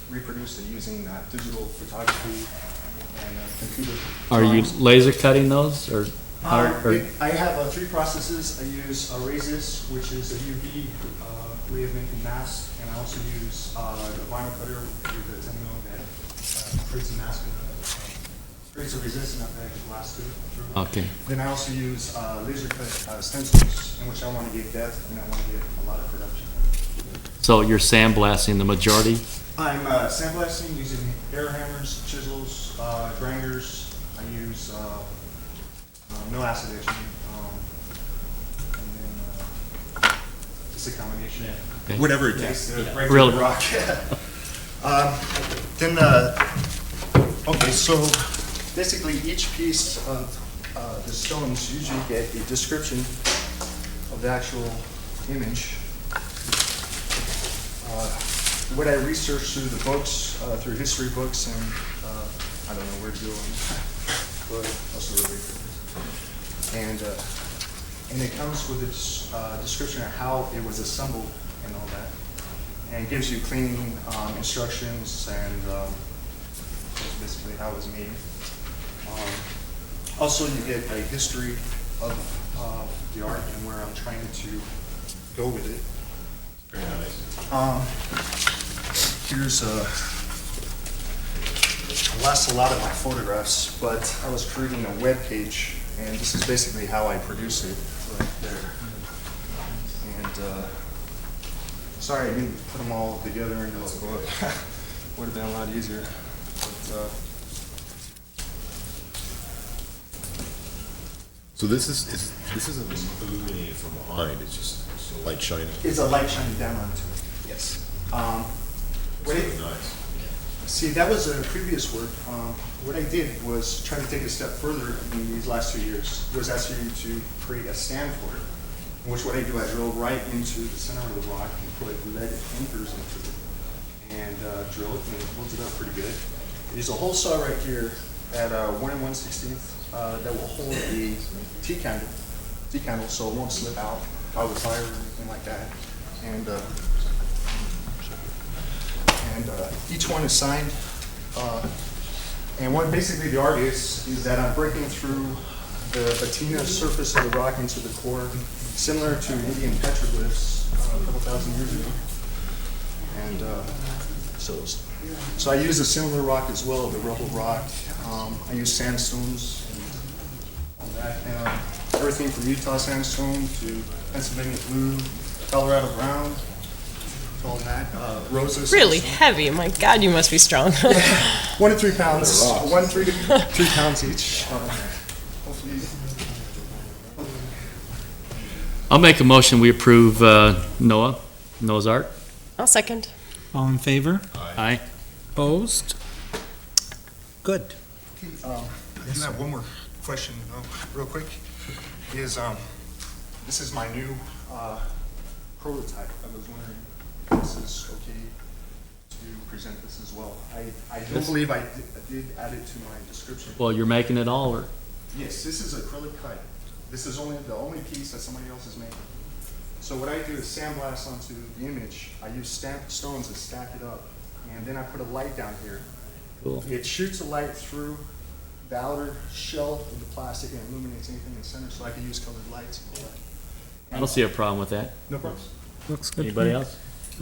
reproduce it using digital photography and computer. Are you drawings. laser cutting those, or? I have 3 processes. I use Razors, which is a UV way of making masks, and I also use the vinyl cutter with the 10 mil that creates a mask and creates a resistance that I can blast through. Okay. Then I also use laser cut stencils, in which I want to get depth and I want to get a lot of production. So you're sandblasting the majority? I'm sandblasting using air hammers, chisels, grinders. I use no acid etching, and then it's a combination. Okay. Whatever it takes to break Real- the rock. Then, okay, so basically each piece of the stones usually get a description of the actual image. What I researched through the books, through history books, and I don't know where to go on that, but also really good. And it comes with its description of how it was assembled and all that. And it gives you cleaning instructions and that's basically how it was made. Also, you get a history of the art and where I'm trying to go with it. Very nice. Here's it lasts a lot of my photographs, but I was creating a web page, and this is basically how I produce it right there. And sorry I didn't put them all together into a book. Would have been a lot easier. But, So this isn't illuminated from behind, it's just light shining. it's a light shining down onto it. Yes. It's really nice. See, that was a previous work. What I did was try to take a step further in these last 2 years, was actually to create a stand for it. In which what I do, I drill right into the center of the rock and put lead anchors into it. And drill it, and it holds it up pretty good. There's a hole saw right here at 1 1/16 that will hold a tea candle, so it won't slip out with fire or anything like that. And each one is signed. And what basically the art is that I'm breaking through the patina surface of the rock into the core, similar to Indian petroglyphs a couple thousand years ago. And so I use a similar rock as well, the rubble rock. I use sandstones and all that. And, everything from Utah sandstone to Pennsylvania blue, Colorado brown, to all that. Rosa Really sandstone. heavy. My God, you must be strong. 1 to 3 pounds. 1 to 3 pounds each. Hopefully. I'll make a motion, we approve Noah's art. I'll second. All in favor? Aye. Opposed? Good. I do have one more question, real quick. This is my new prototype. I was wondering if this is okay to present this as well. I don't believe I did add it to my description. Well, you're making it all, or? Yes, this is acrylic cut. This is the only piece that somebody else is making. So what I do is sandblast onto the image. I use stamped stones and stack it up, and then I put a light down here. Cool. It shoots a light through the outer shell of the plastic and illuminates anything in the center, so I can use colored lights and all that. I don't see a problem with that. No problem. Looks good. to Anybody me. else?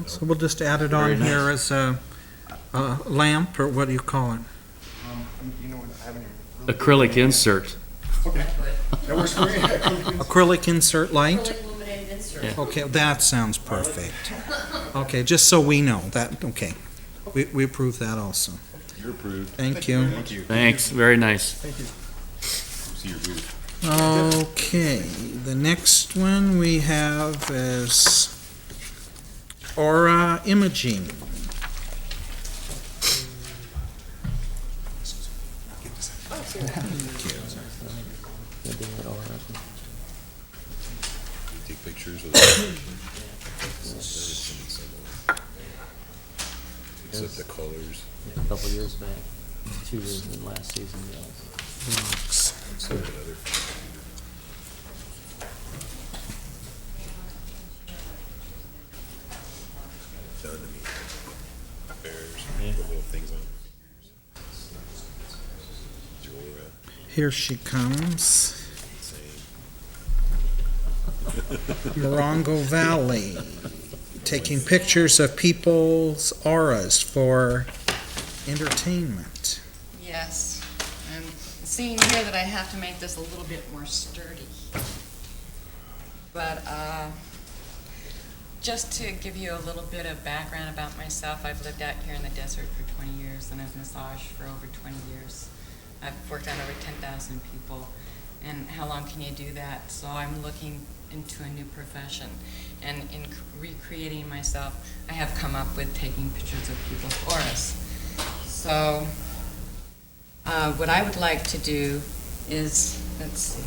So we'll just add it Very on nice. here as a lamp, or what do you call it? You know what, I haven't even. Acrylic insert. Okay, that works for me. Acrylic insert light? Acrylic illuminated insert. Yeah. Okay, that sounds perfect. Okay, just so we know that, okay. We approve that also. You're approved. Thank you. Thank you. Thanks, very nice. Thank you. See your booth. Okay, the next one we have is Aura Imaging. Take pictures with except the colors. A couple years back, 2 years in last season, So another. Done to me. Bears, Yeah. put little things on your fingers. Jora, Here she comes. same. Morongo Valley, taking pictures of people's auras for entertainment. Yes, and seeing here that I have to make this a little bit more sturdy. But just to give you a little bit of background about myself, I've lived out here in the desert for 20 years and I've massaged for over 20 years. I've worked on over 10,000 people. And how long can you do that? So I'm looking into a new profession. And in recreating myself, I have come up with taking pictures of people's auras. So, what I would like to do is, let's see.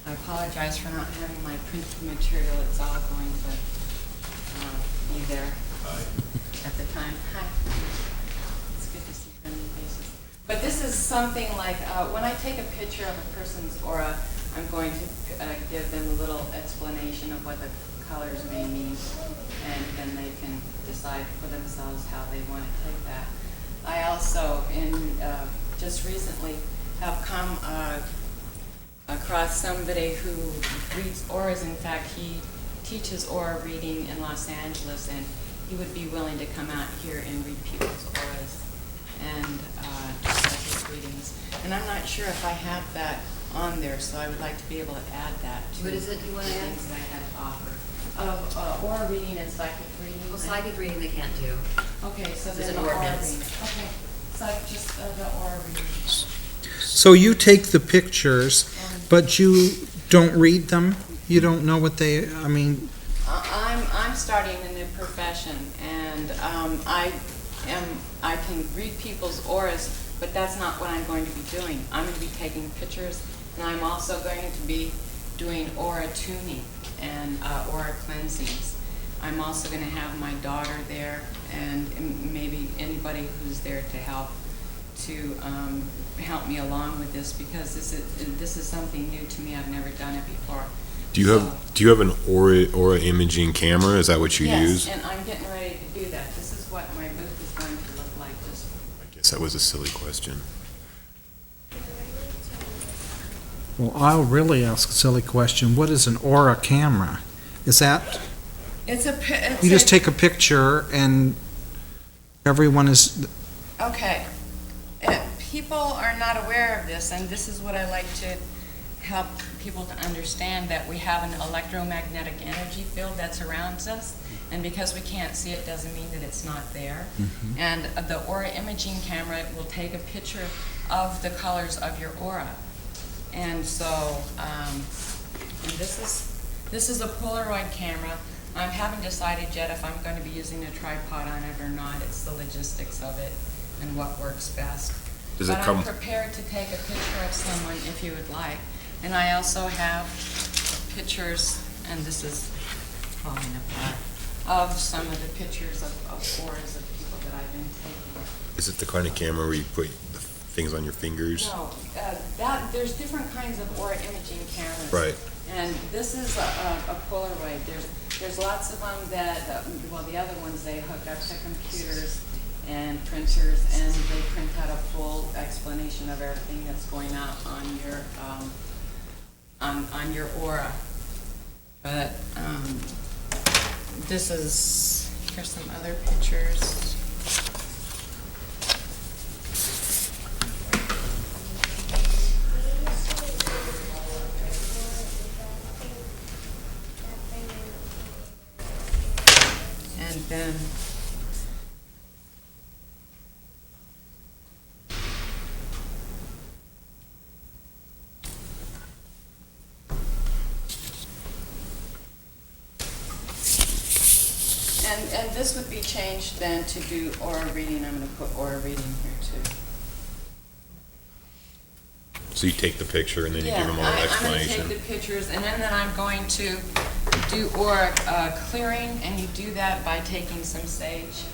I apologize for not having my printed material. It's all going to be there at the time. Hi. It's good to see friendly faces. But this is something like, when I take a picture of a person's aura, I'm going to give them a little explanation of what the colors may mean, and then they can decide for themselves how they want to take that. I also, just recently, have come across somebody who reads auras. In fact, he teaches aura reading in Los Angeles, and he would be willing to come out here and read people's auras and just like his readings. And I'm not sure if I have that on there, so I would like to be able to add that to What is it you want to add? things that I had to offer. Of aura reading and psychic reading. Well, psychic reading they can't do. Okay, so There's then an the aura ordinance. reading. Okay, so just the aura reading. So you take the pictures, but you don't read them? You don't know what they, I mean, I'm starting a new profession, and I can read people's auras, but that's not what I'm going to be doing. I'm going to be taking pictures, and I'm also going to be doing aura tuning and aura cleansings. I'm also going to have my daughter there, and maybe anybody who's there to help me along with this, because this is something new to me. I've never done it before. Do you have an aura imaging camera? Is that what you use? Yes, and I'm getting ready to do that. This is what my booth is going to look like. Just I guess that was a silly question. well, I'll really ask a silly question. What is an aura camera? Is that, it's you just take a picture and everyone is, Okay. People are not aware of this, and this is what I like to help people to understand, that we have an electromagnetic energy field that surrounds us, and because we can't see it doesn't mean that it's not there. And the aura imaging camera will take a picture of the colors of your aura. And so, and this is a Polaroid camera. I haven't decided yet if I'm going to be using a tripod on it or not. It's the logistics of it and what works best. Does it But come- I'm prepared to take a picture of someone if you would like. And I also have pictures, and this is falling apart, of some of the pictures of auras of people that I've been taking. Is it the kind of camera where you put the things on your fingers? No, there's different kinds of aura imaging cameras. Right. And this is a Polaroid. There's lots of them that, well, the other ones, they hook up to computers and printers, and they print out a full explanation of everything that's going out on your aura. But here's some other pictures. And then and this would be changed then to do aura reading. I'm going to put aura reading here too. So you take the picture and then you give them all an I'm explanation? going to take the pictures, and then I'm going to do aura clearing, and you do that by taking some sage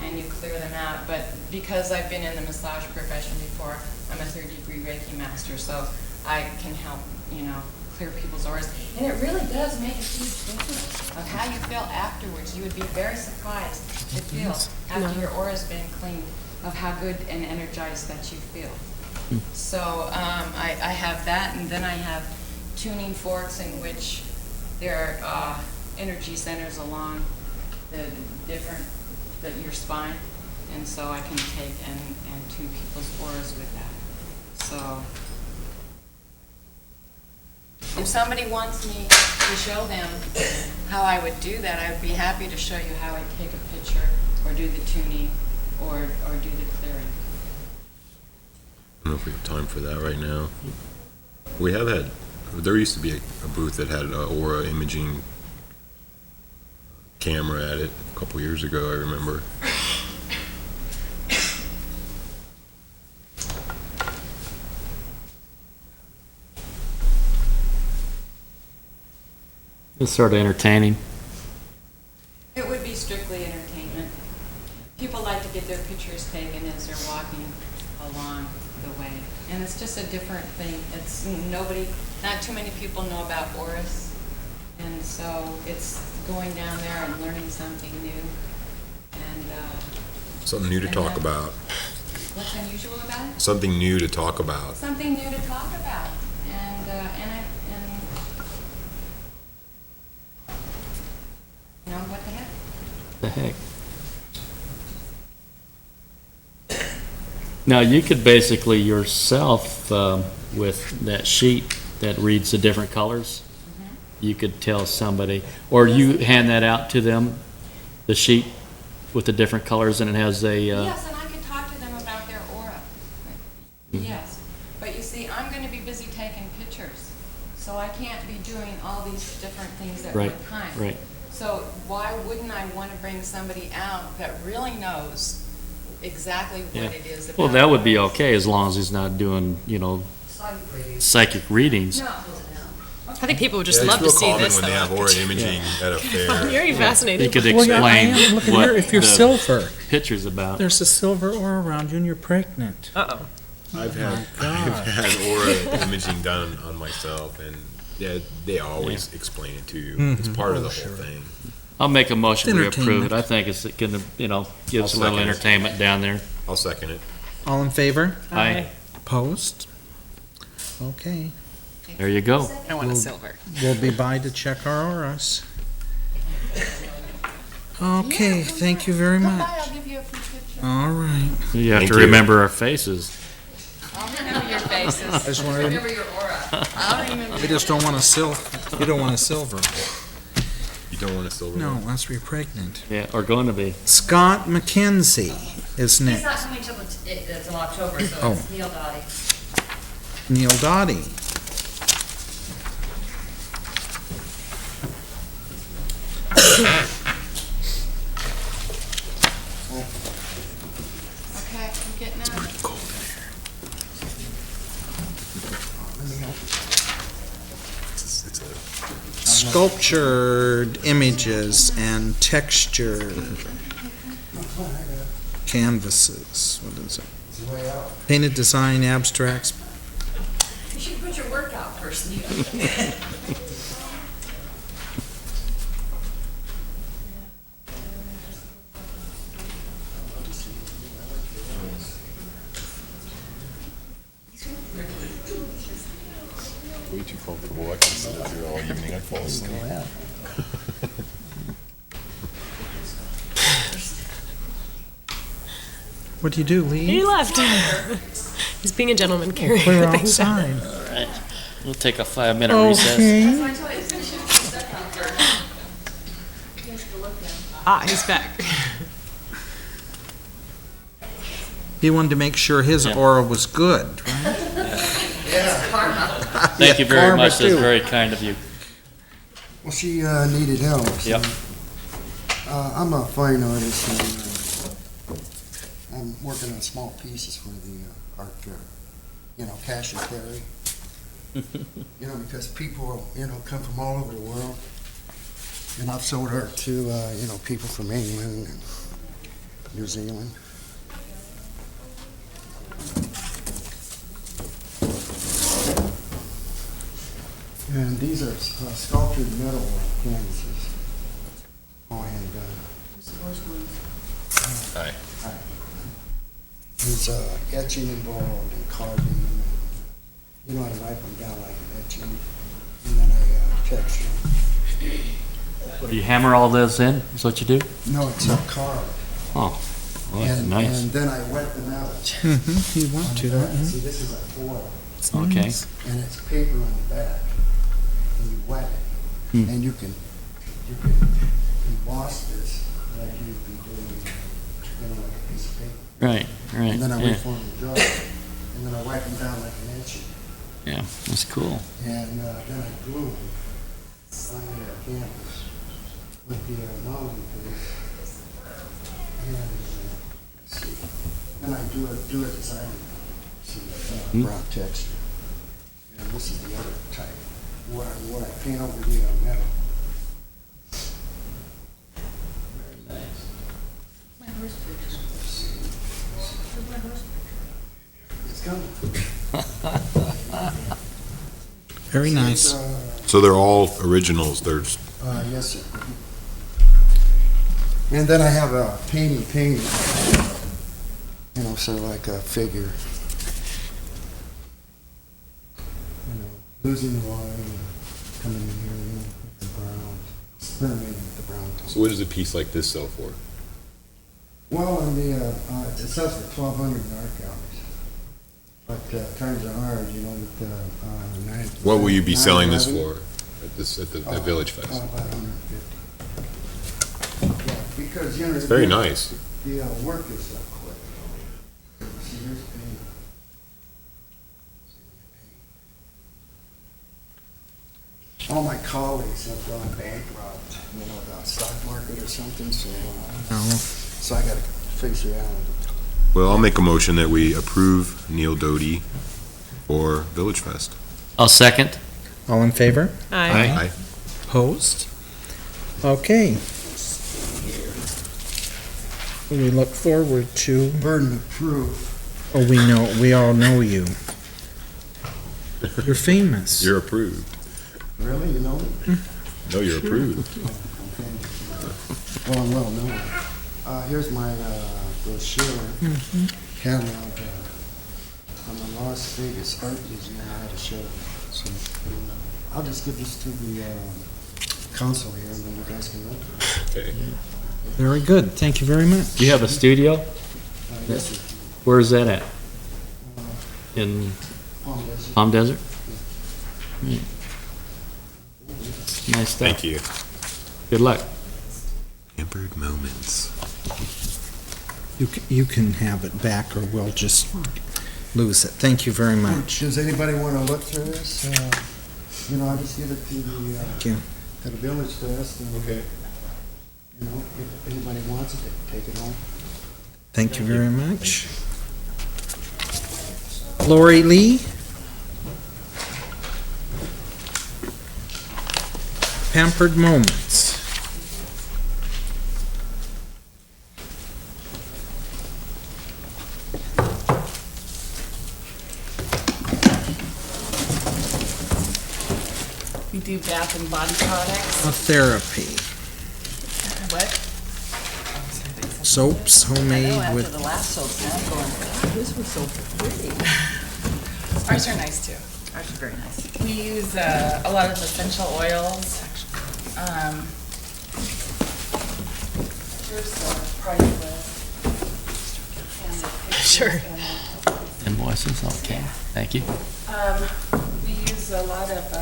and you clear them out. But because I've been in the massage profession before, I'm a 3rd-degree Reiki master, so I can help, clear people's auras. And it really does make a huge difference of how you feel afterwards. You would be very surprised to feel after your aura's been cleaned of how good and energized that you feel. So I have that, and then I have tuning forks in which there are energy centers along your spine, and so I can take and tune people's auras with that. So if somebody wants me to show them how I would do that, I would be happy to show you how I take a picture, or do the tuning, or do the clearing. I don't know if we have time for that right now. We have had, there used to be a booth that had an aura imaging camera at it a couple years ago, I remember. It's sort of entertaining. It would be strictly entertainment. People like to get their pictures taken as they're walking along the way. And it's just a different thing. It's not too many people know about Oris. And so it's going down there and learning something new. And Something new to talk about. what's unusual about it? Something new to talk about. Something new to talk about. And you know, what the heck? The heck? Now, you could basically yourself, with that sheet that reads the different colors, you could tell somebody, or you hand that out to them, the sheet with the different colors, and it has a, Yes, and I could talk to them about their aura. Yes, but you see, I'm going to be busy taking pictures, so I can't be doing all these different things at Right, one time. right. So why wouldn't I want to bring somebody out that really knows exactly yeah. what it is about? Well, that would be okay as long as he's not doing, psychic readings. No. I think people would just Yeah, love to it's see real common this. when they though. have aura imaging at a fair. Very fascinating. You could Well, yeah, I explain am. Look at what here. If you're the silver, picture's about. there's a silver aura around you and you're pregnant. Uh-oh. I've had aura imaging done on myself, and yeah, they always explain it to you. It's part of the whole thing. I'll make a motion to approve it. Entertainment. I think it's gonna, give us a I'll little second it. entertainment down there. I'll second it. All in favor? Aye. Opposed? Okay. There you go. I want a silver. We'll be by to check our auras. Okay, thank you very Come by, much. I'll give you a free picture. All right. You have Thank to you. remember our faces. I'll remember your faces. I just wanted to- Remember your aura. I'll remember. We just don't want a you don't want a silver. You don't want a silver? No, one? unless we're pregnant. Yeah, or going to be. Scott McKenzie is He's next. not coming till October, so Oh. it's Neil Dottie. Neil Dottie. Okay, I'm getting out. Sculptured images and textured canvases. What is it? Painted design abstracts. You should put your work out first, Neil. Way too comfortable. I can sit up here all evening. I'd fall asleep. What do you do, He leave? left. He's being a gentleman, carrying Clear the things out. outside. All right. We'll take a 5-minute recess. Okay. Ah, he's back. He wanted to make sure his Yeah. aura was good, right? Thank you very karma much. That's too. very kind of you. Well, she needed help. So, Yep. I'm a fine artist, and I'm working on small pieces for the art fair. Cash and carry. Because people, come from all over the world. And I've sold art to, people from England and New Zealand. And these are sculptured metal canvases. Oh, and Hi. there's etching involved and carving. I wipe them down like an etching, and then I texture. Do you hammer all this in? Is what you do? No, it's carved. Oh, well, that's And nice. then I wet them out. You want to, don't you? See, this is a foil, Okay. and it's paper on the back, and you wet it, Hmm. and you can emboss this like you'd be doing, like a piece of paper. Right, right. And then I Yeah, reform the jar, and then I wipe them down like an etching, yeah, that's cool. and then I glue them on the canvas with the mounting piece. And let's see, then I do a design, see, brown texture. And this is the other type, what I paint over the metal. Very nice. So they're all originals. There's Yes, sir. And then I have a painting, you know, sort of like a figure. You know, losing the wine, coming in here, you know, with the brown, experimenting with the brown tone. So what does a piece like this sell for? Well, on the, it sells for 1,200 in art galleries. But times are hard, you know, with What will you be selling this 9/11. for at the Village Fest? About 150. Yeah, because, you know. It's very nice. The work is quick. See, here's paint. All my colleagues have gone bankrupt, you know, the stock market or something, so, so I gotta face reality. Well, I'll make a motion that we approve Neil Doty for Village Fest. I'll second. All in favor? Aye. Opposed? Okay. We look forward to, Burden of proof. oh, we all know you. You're famous. You're approved. Really, you know? No, you're approved. Well, I'm well known. Here's my brochure, catalog on the Las Vegas Art Museum I had to show. So, I'll just give this to the council here, and then you guys can look at it. Okay. Very good. Thank you very much. Do you have a studio? Yes, sir. Where is that at? In Palm Desert. Palm Desert? Nice stuff. Thank you. Good luck. Hampered moments. You can have it back, or we'll just lose it. Thank you very much. Does anybody want to look through this? You know, I'll just give it to the, Thank you. to the Village Fest, and, Okay. you know, if anybody wants it, they can take it home. Thank you very much. Lori Lee? Pampered Moments. We do bath and body products. A therapy. What? Soaps, homemade with, the last soap, now I'm going, God, this was so pretty. Ours are nice too. Ours are very nice. We use a lot of essential oils. Here's the price list. Sure. Invoices, okay. Thank you. We use a lot of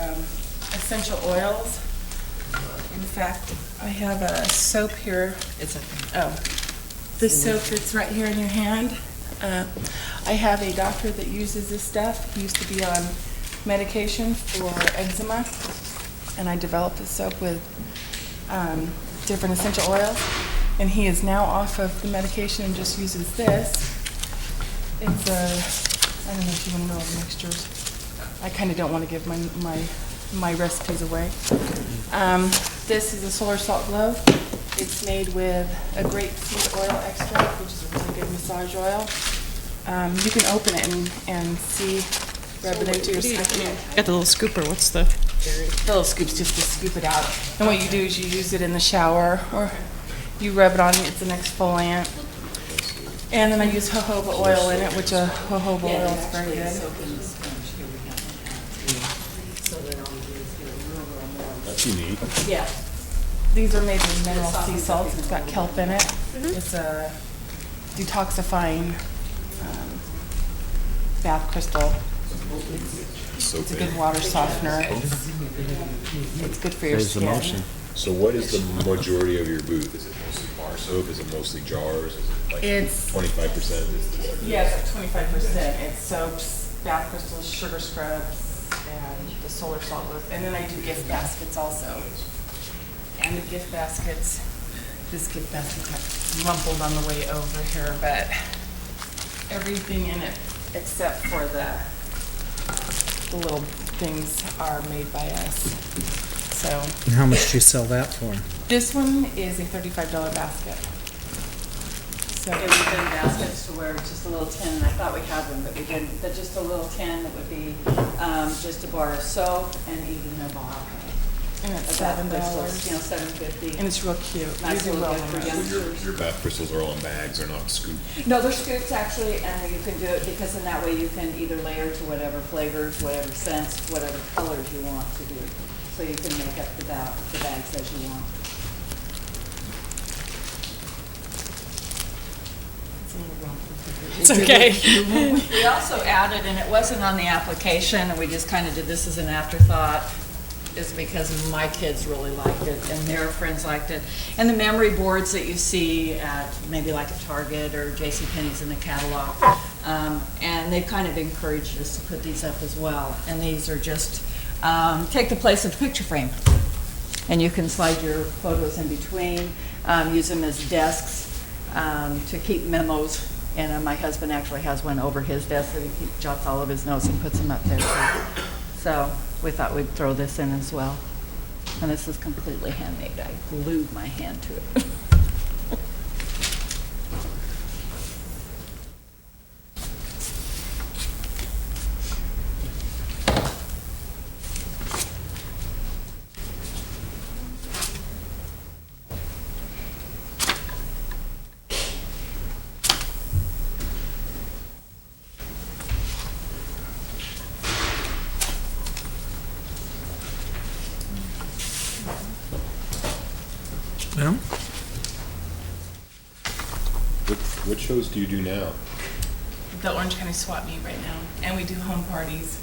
essential oils. In fact, I have a soap here. This soap that's right here in your hand. I have a doctor that uses this stuff. He used to be on medication for eczema, and I developed this soap with different essential oils, and he is now off of the medication and just uses this. It's a, I don't know if you want to know the mixtures. I kind of don't want to give my recipes away. This is a solar salt glove. It's made with a grapeseed oil extract, which is a really good massage oil. You can open it and see, rub it into your skin. Got the little scooper, what's the? The little scoop's just to scoop it out. And what you do is you use it in the shower, or you rub it on, it's an exfoliant. And then I use jojoba oil in it, which jojoba oil is very good. That's unique. Yeah. These are made with mineral sea salts. It's got kelp in it. It's a detoxifying bath crystal. It's a good water softener. It's good for your There's the skin. motion. So what is the majority of your booth? Is it mostly bar soap? Is it mostly jars? Is it like It's 25%? Yeah, it's like 25%. It's soaps, bath crystals, sugar scrubs, and the solar salt glue. And then I do gift baskets also. And the gift baskets, this gift basket got rumpled on the way over here, but everything in it except for the little things are made by us. So and how much do you sell that for? this one is a $35 basket. Yeah, we've done baskets to where it's just a little tin, and I thought we had one, but we didn't. But just a little tin that would be just a bar of soap and even a bar. And it's Bath $7. crystals, you know, $7.50. And it's real cute. Nice We do little well gift for on that. youngsters. Your bath crystals are all in bags, they're not scooped. No, they're scoops actually, and you can do it because in that way you can either layer to whatever flavors, whatever scents, whatever colors you want to do. So you can make up the bags as you want. It's okay. We also added, and it wasn't on the application, and we just kind of did this as an afterthought, is because my kids really liked it, and their friends liked it. And the memory boards that you see at maybe like a Target or JCPenney's in the catalog, and they've kind of encouraged us to put these up as well. And these are just, take the place of the picture frame. And you can slide your photos in between, use them as desks to keep memos. And my husband actually has one over his desk that he jots all of his notes and puts them up there. So we thought we'd throw this in as well. And this is completely handmade. I glued my hand to it. Well, What shows do you do now? The Orange County Swap Meet right now, and we do home parties.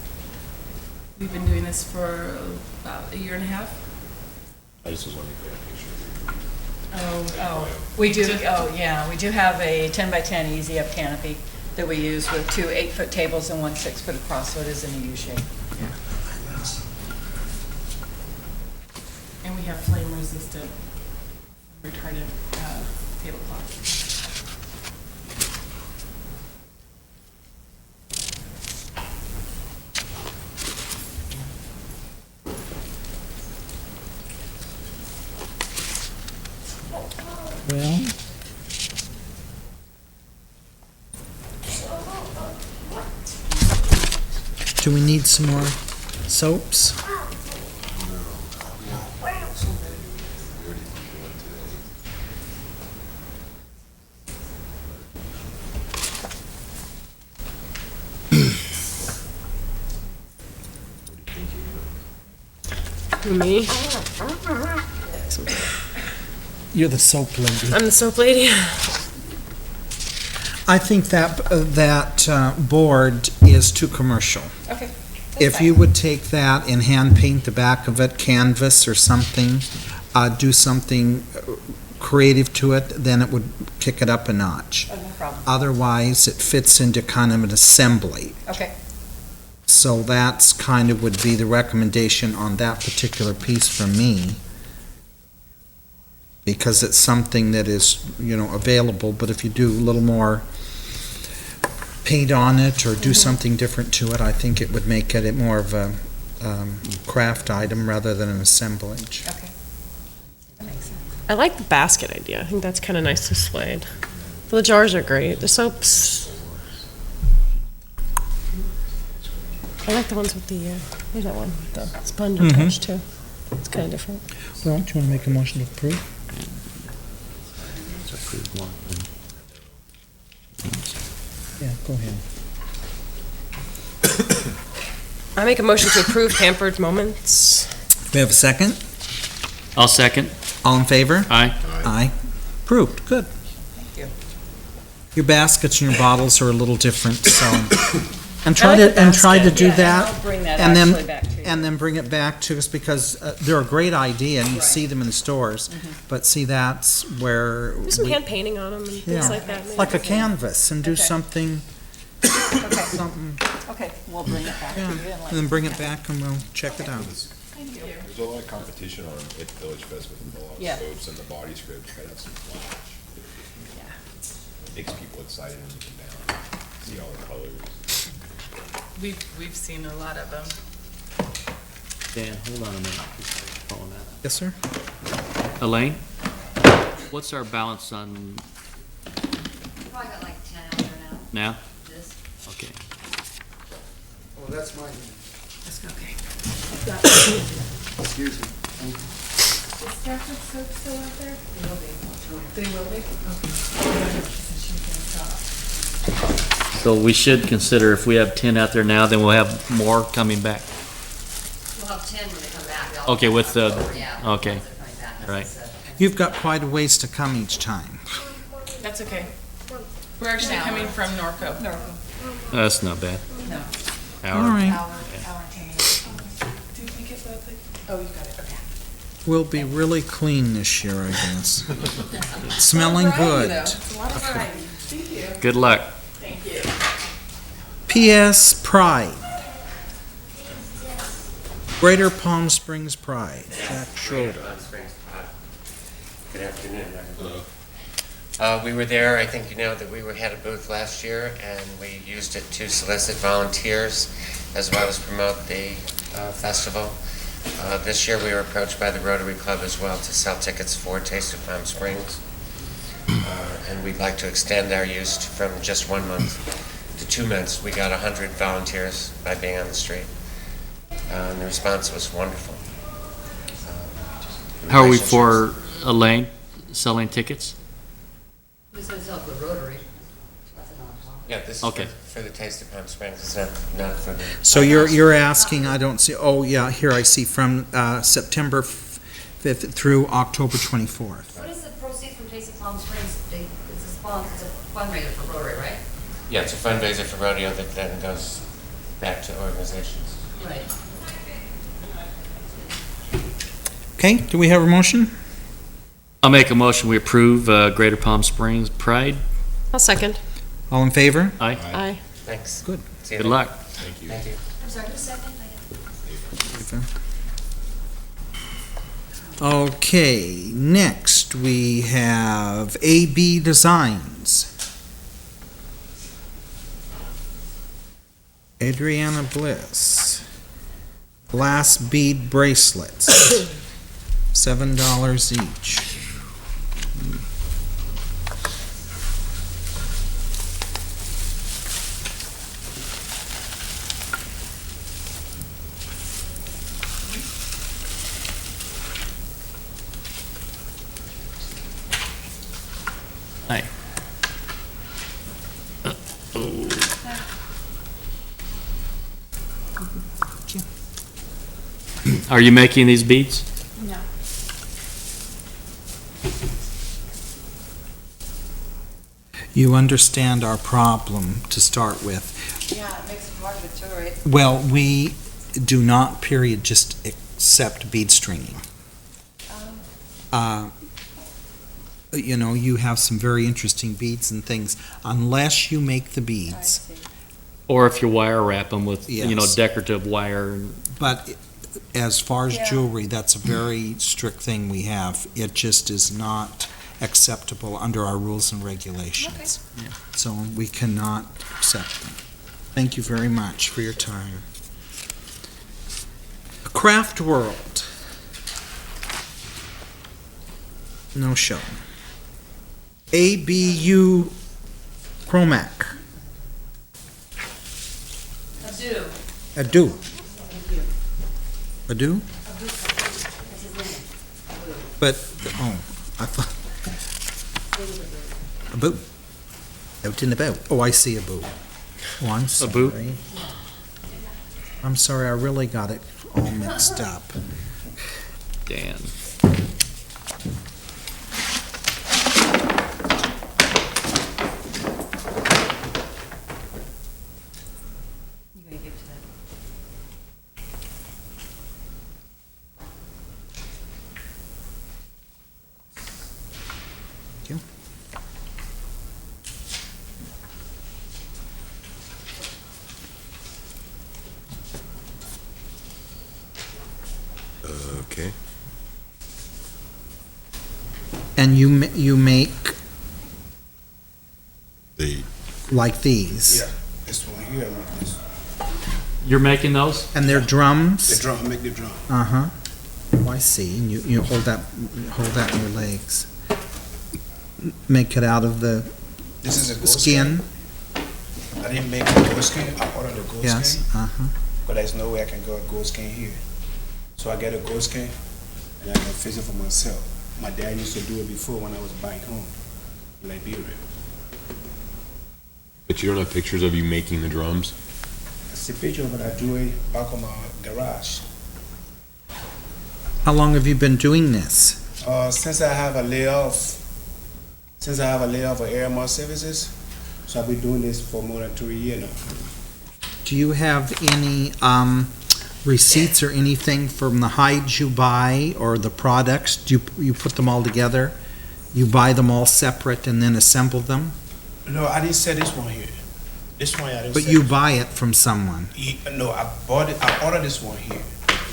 We've been doing this for about a year and a half. I just was wondering if I had a picture. We do, yeah, we do have a 10 by 10 easy up canopy that we use with 2 8-foot tables and 1 6-foot across, so it is in a U shape. And we have flame resistant retardant tablecloths. well. Do we need some more soaps? Me? You're the soap lady. I'm the soap lady. I think that board is too commercial. Okay. If you would take that and hand paint the back of it, canvas or something, do something creative to it, then it would kick it up a notch. Oh, no problem. Otherwise, it fits into kind of an assembly. Okay. So that's kind of would be the recommendation on that particular piece from me. Because it's something that is, available, but if you do a little more paint on it or do something different to it, I think it would make it more of a craft item rather than an assemblage. Okay. That makes sense. I like the basket idea. I think that's kind of nice displayed. The jars are great. The soaps. I like the ones with the, there's that one with the sponge attached too. It's kind of different. Well, do you want to make a motion to approve? It's approved one. Yeah, go ahead. I make a motion to approve Pampered Moments. We have a second? I'll second. All in favor? Aye. Aye. Approved, good. Thank you. Your baskets and your bottles are a little different, so, and try I like to, the try to basket. do Yeah, and that. I'll bring that And actually then, back to you. and then bring it back to us, because they're a great idea, and you see them in the stores, but see, that's where. Do some we- hand painting on them and things Yeah. like that. Like a canvas, and do Okay. something, Okay. something, Okay, we'll bring it back to you. yeah, and let and then you- bring it back and we'll check it out. Thank you. There's a lot of competition on at VillageFest with a lot of Yeah. soaps and the body scrubs. Try to have some flash. Makes people excited when you come down, see all the colors. We've seen a lot of them. Dan, hold on a minute. Pulling that up. Yes, sir? Elaine, what's our balance on Now? This? Okay. Oh, that's mine. Okay. Excuse me. Is Stafford soap still out there? They will be. They will be? Okay. So we should consider if we have 10 out there now, then we'll have more coming back. We'll have 10 when they come back. They'll- Okay, with the, Yeah, okay, ones that are coming back, as I right. said. You've got quite a ways to come each time. That's okay. We're actually coming from Norco. That's not bad. No. Hour. All right. Hour and 10 minutes. Did we get both? Oh, you got it, okay. We'll be really clean this year, I guess. Smelling good. It's a lot of variety. Thank you. Good luck. Thank you. P.S. Pride. Greater Palm Springs Pride. Jack Schroeder. Good afternoon, everyone. We were there, I think you know that we had a booth last year, and we used it to solicit volunteers as well as promote the festival. This year we were approached by the Rotary Club as well to sell tickets for Taste of Palm Springs. And we'd like to extend our use from just 1 month to 2 months. We got 100 volunteers by being on the street. And the response was wonderful. How are we for Elaine selling tickets? Who's going to sell for Rotary? Yeah, this is Okay. for the Taste of Palm Springs. It's not for the... So you're asking, I don't see, oh, yeah, here I see from September 5th through October 24th. What is the proceeds from Taste of Palm Springs? It's a fundraiser for Rotary, right? Yeah, it's a fundraiser for rodeo that then goes back to organizations. Right. Okay, do we have a motion? I'll make a motion, we approve Greater Palm Springs Pride. I'll second. All in favor? Aye. Aye. Thanks. Good. See you Good later. luck. Thank you. Thank you. I'm sorry, who's second? Okay, next we have AB Designs. Adriana Bliss. Glass bead bracelets, $7 each. Aye. Are you making these beads? No. You understand our problem to start with. Yeah, it makes it hard to tolerate. Well, we do not, period, just accept bead stringing. You know, you have some very interesting beads and things. Unless you make the beads, Or if you wire wrap them with, Yes. decorative wire. but as far as Yeah. jewelry, that's a very strict thing we have. It just is not acceptable under our rules and regulations. Yeah. So we cannot accept them. Thank you very much for your time. Craft World. No show. ABU Chromac. Adu. Adu. Adu? That's his name. But, oh, I thought, a boo. Out and about. Oh, I see a boo. Oh, I'm sorry. boo? I'm sorry, I really got it all mixed up. Dan. You gotta give it to that. Thank you. Okay. And you make The like these? Yeah, this one here, like this. You're making those? And they're drums? The drum, make the drum. Uh-huh. Oh, I see. And you hold that in your legs. Make it out of the This is a ghost skin? I didn't make a goat skin. I ordered a goat Yes, skin, but there's no way I can go a goat skin here. So I get a goat skin, and I can fix it for myself. My dad used to do it before when I was back home in Liberia. But you don't have pictures of you making the drums? I see picture, but I do it back on my garage. How long have you been doing this? Since I have a layoff of Air Mall Services, so I've been doing this for more than 3 years now. Do you have any receipts or anything from the hides you buy or the products? Do you put them all together? You buy them all separate and then assemble them? No, I didn't sell this one here. This one I didn't But sell. you buy it from someone? No, I bought it. I ordered this one here.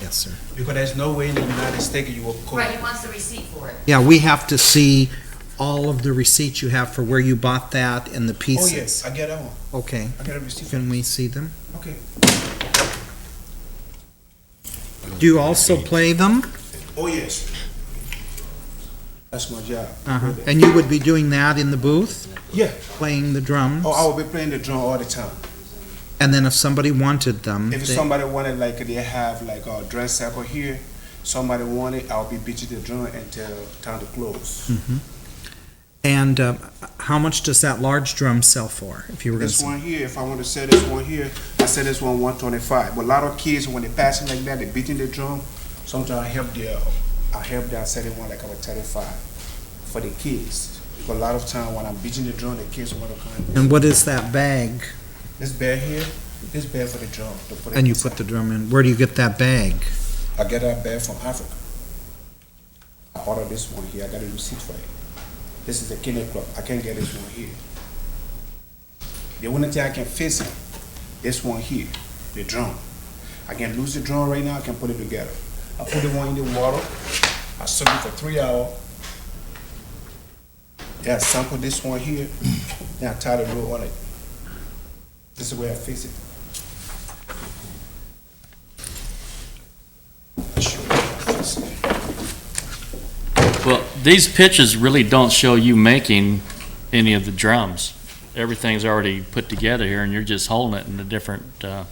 Yes, sir. Because there's no way in the United States you will cook. Right, he wants the receipt for it. Yeah, we have to see all of the receipts you have for where you bought that and the Oh, pieces. yes, I get that one. Okay. I got a receipt. Can we see them? Okay. Do you also play them? Oh, yes. That's my job. And you would be doing that in the booth? Yeah. Playing the drums? Oh, I will be playing the drum all the time. And then if somebody wanted them, If they- somebody wanted, like, they have like a drum circle here, somebody wanted, I'll be beating the drum until time to close. Mhm. And how much does that large drum sell for? If you were going This to, one here, if I want to sell this one here, I sell this one 125. But a lot of kids, when they pass it like that, they beating the drum. Sometimes I help them. I sell it one like about 35 for the kids. Because a lot of time when I'm beating the drum, the kids want to come. and what is that bag? This bag here, this bag for the drum. to put it And you inside. put the drum in. Where do you get that bag? I get that bag from Africa. I ordered this one here. I got a receipt for it. This is a Kennel Club. I can't get this one here. The only thing I can fix it, this one here, the drum. I can lose the drum right now. I can put it together. I put the one in the water. I soak it for 3 hours. Then I sample this one here. Then I tie the rope on it. This is the way I fix it. Well, these pictures really don't show you making any of the drums. Everything's already put together here, and you're just holding it in a different manner.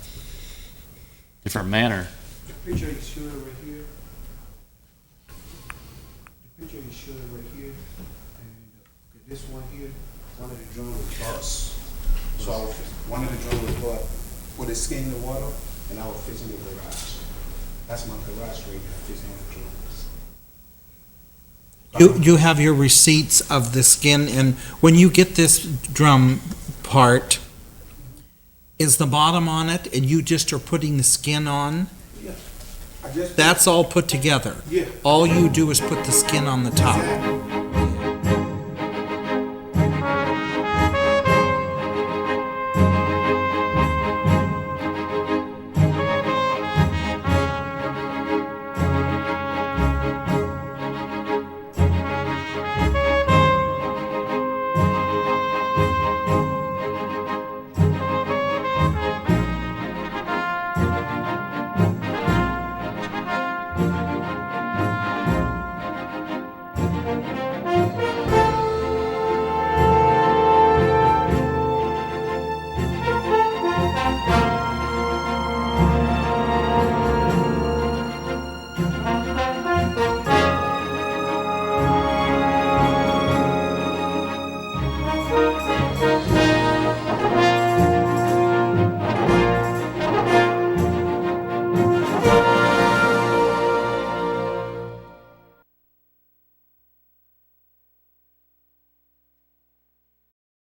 The picture is showing right here. The picture is showing right here. And this one here, one of the drums was bust. So one of the drums was bust. Put the skin in the water, and I was fixing the garage. That's my garage right here, fixing the drums. You have your receipts of the skin, and when you get this drum part, is the bottom on it, and you just are putting the skin on? Yeah. I just That's all put together? Yeah. All you do is put the skin on the top?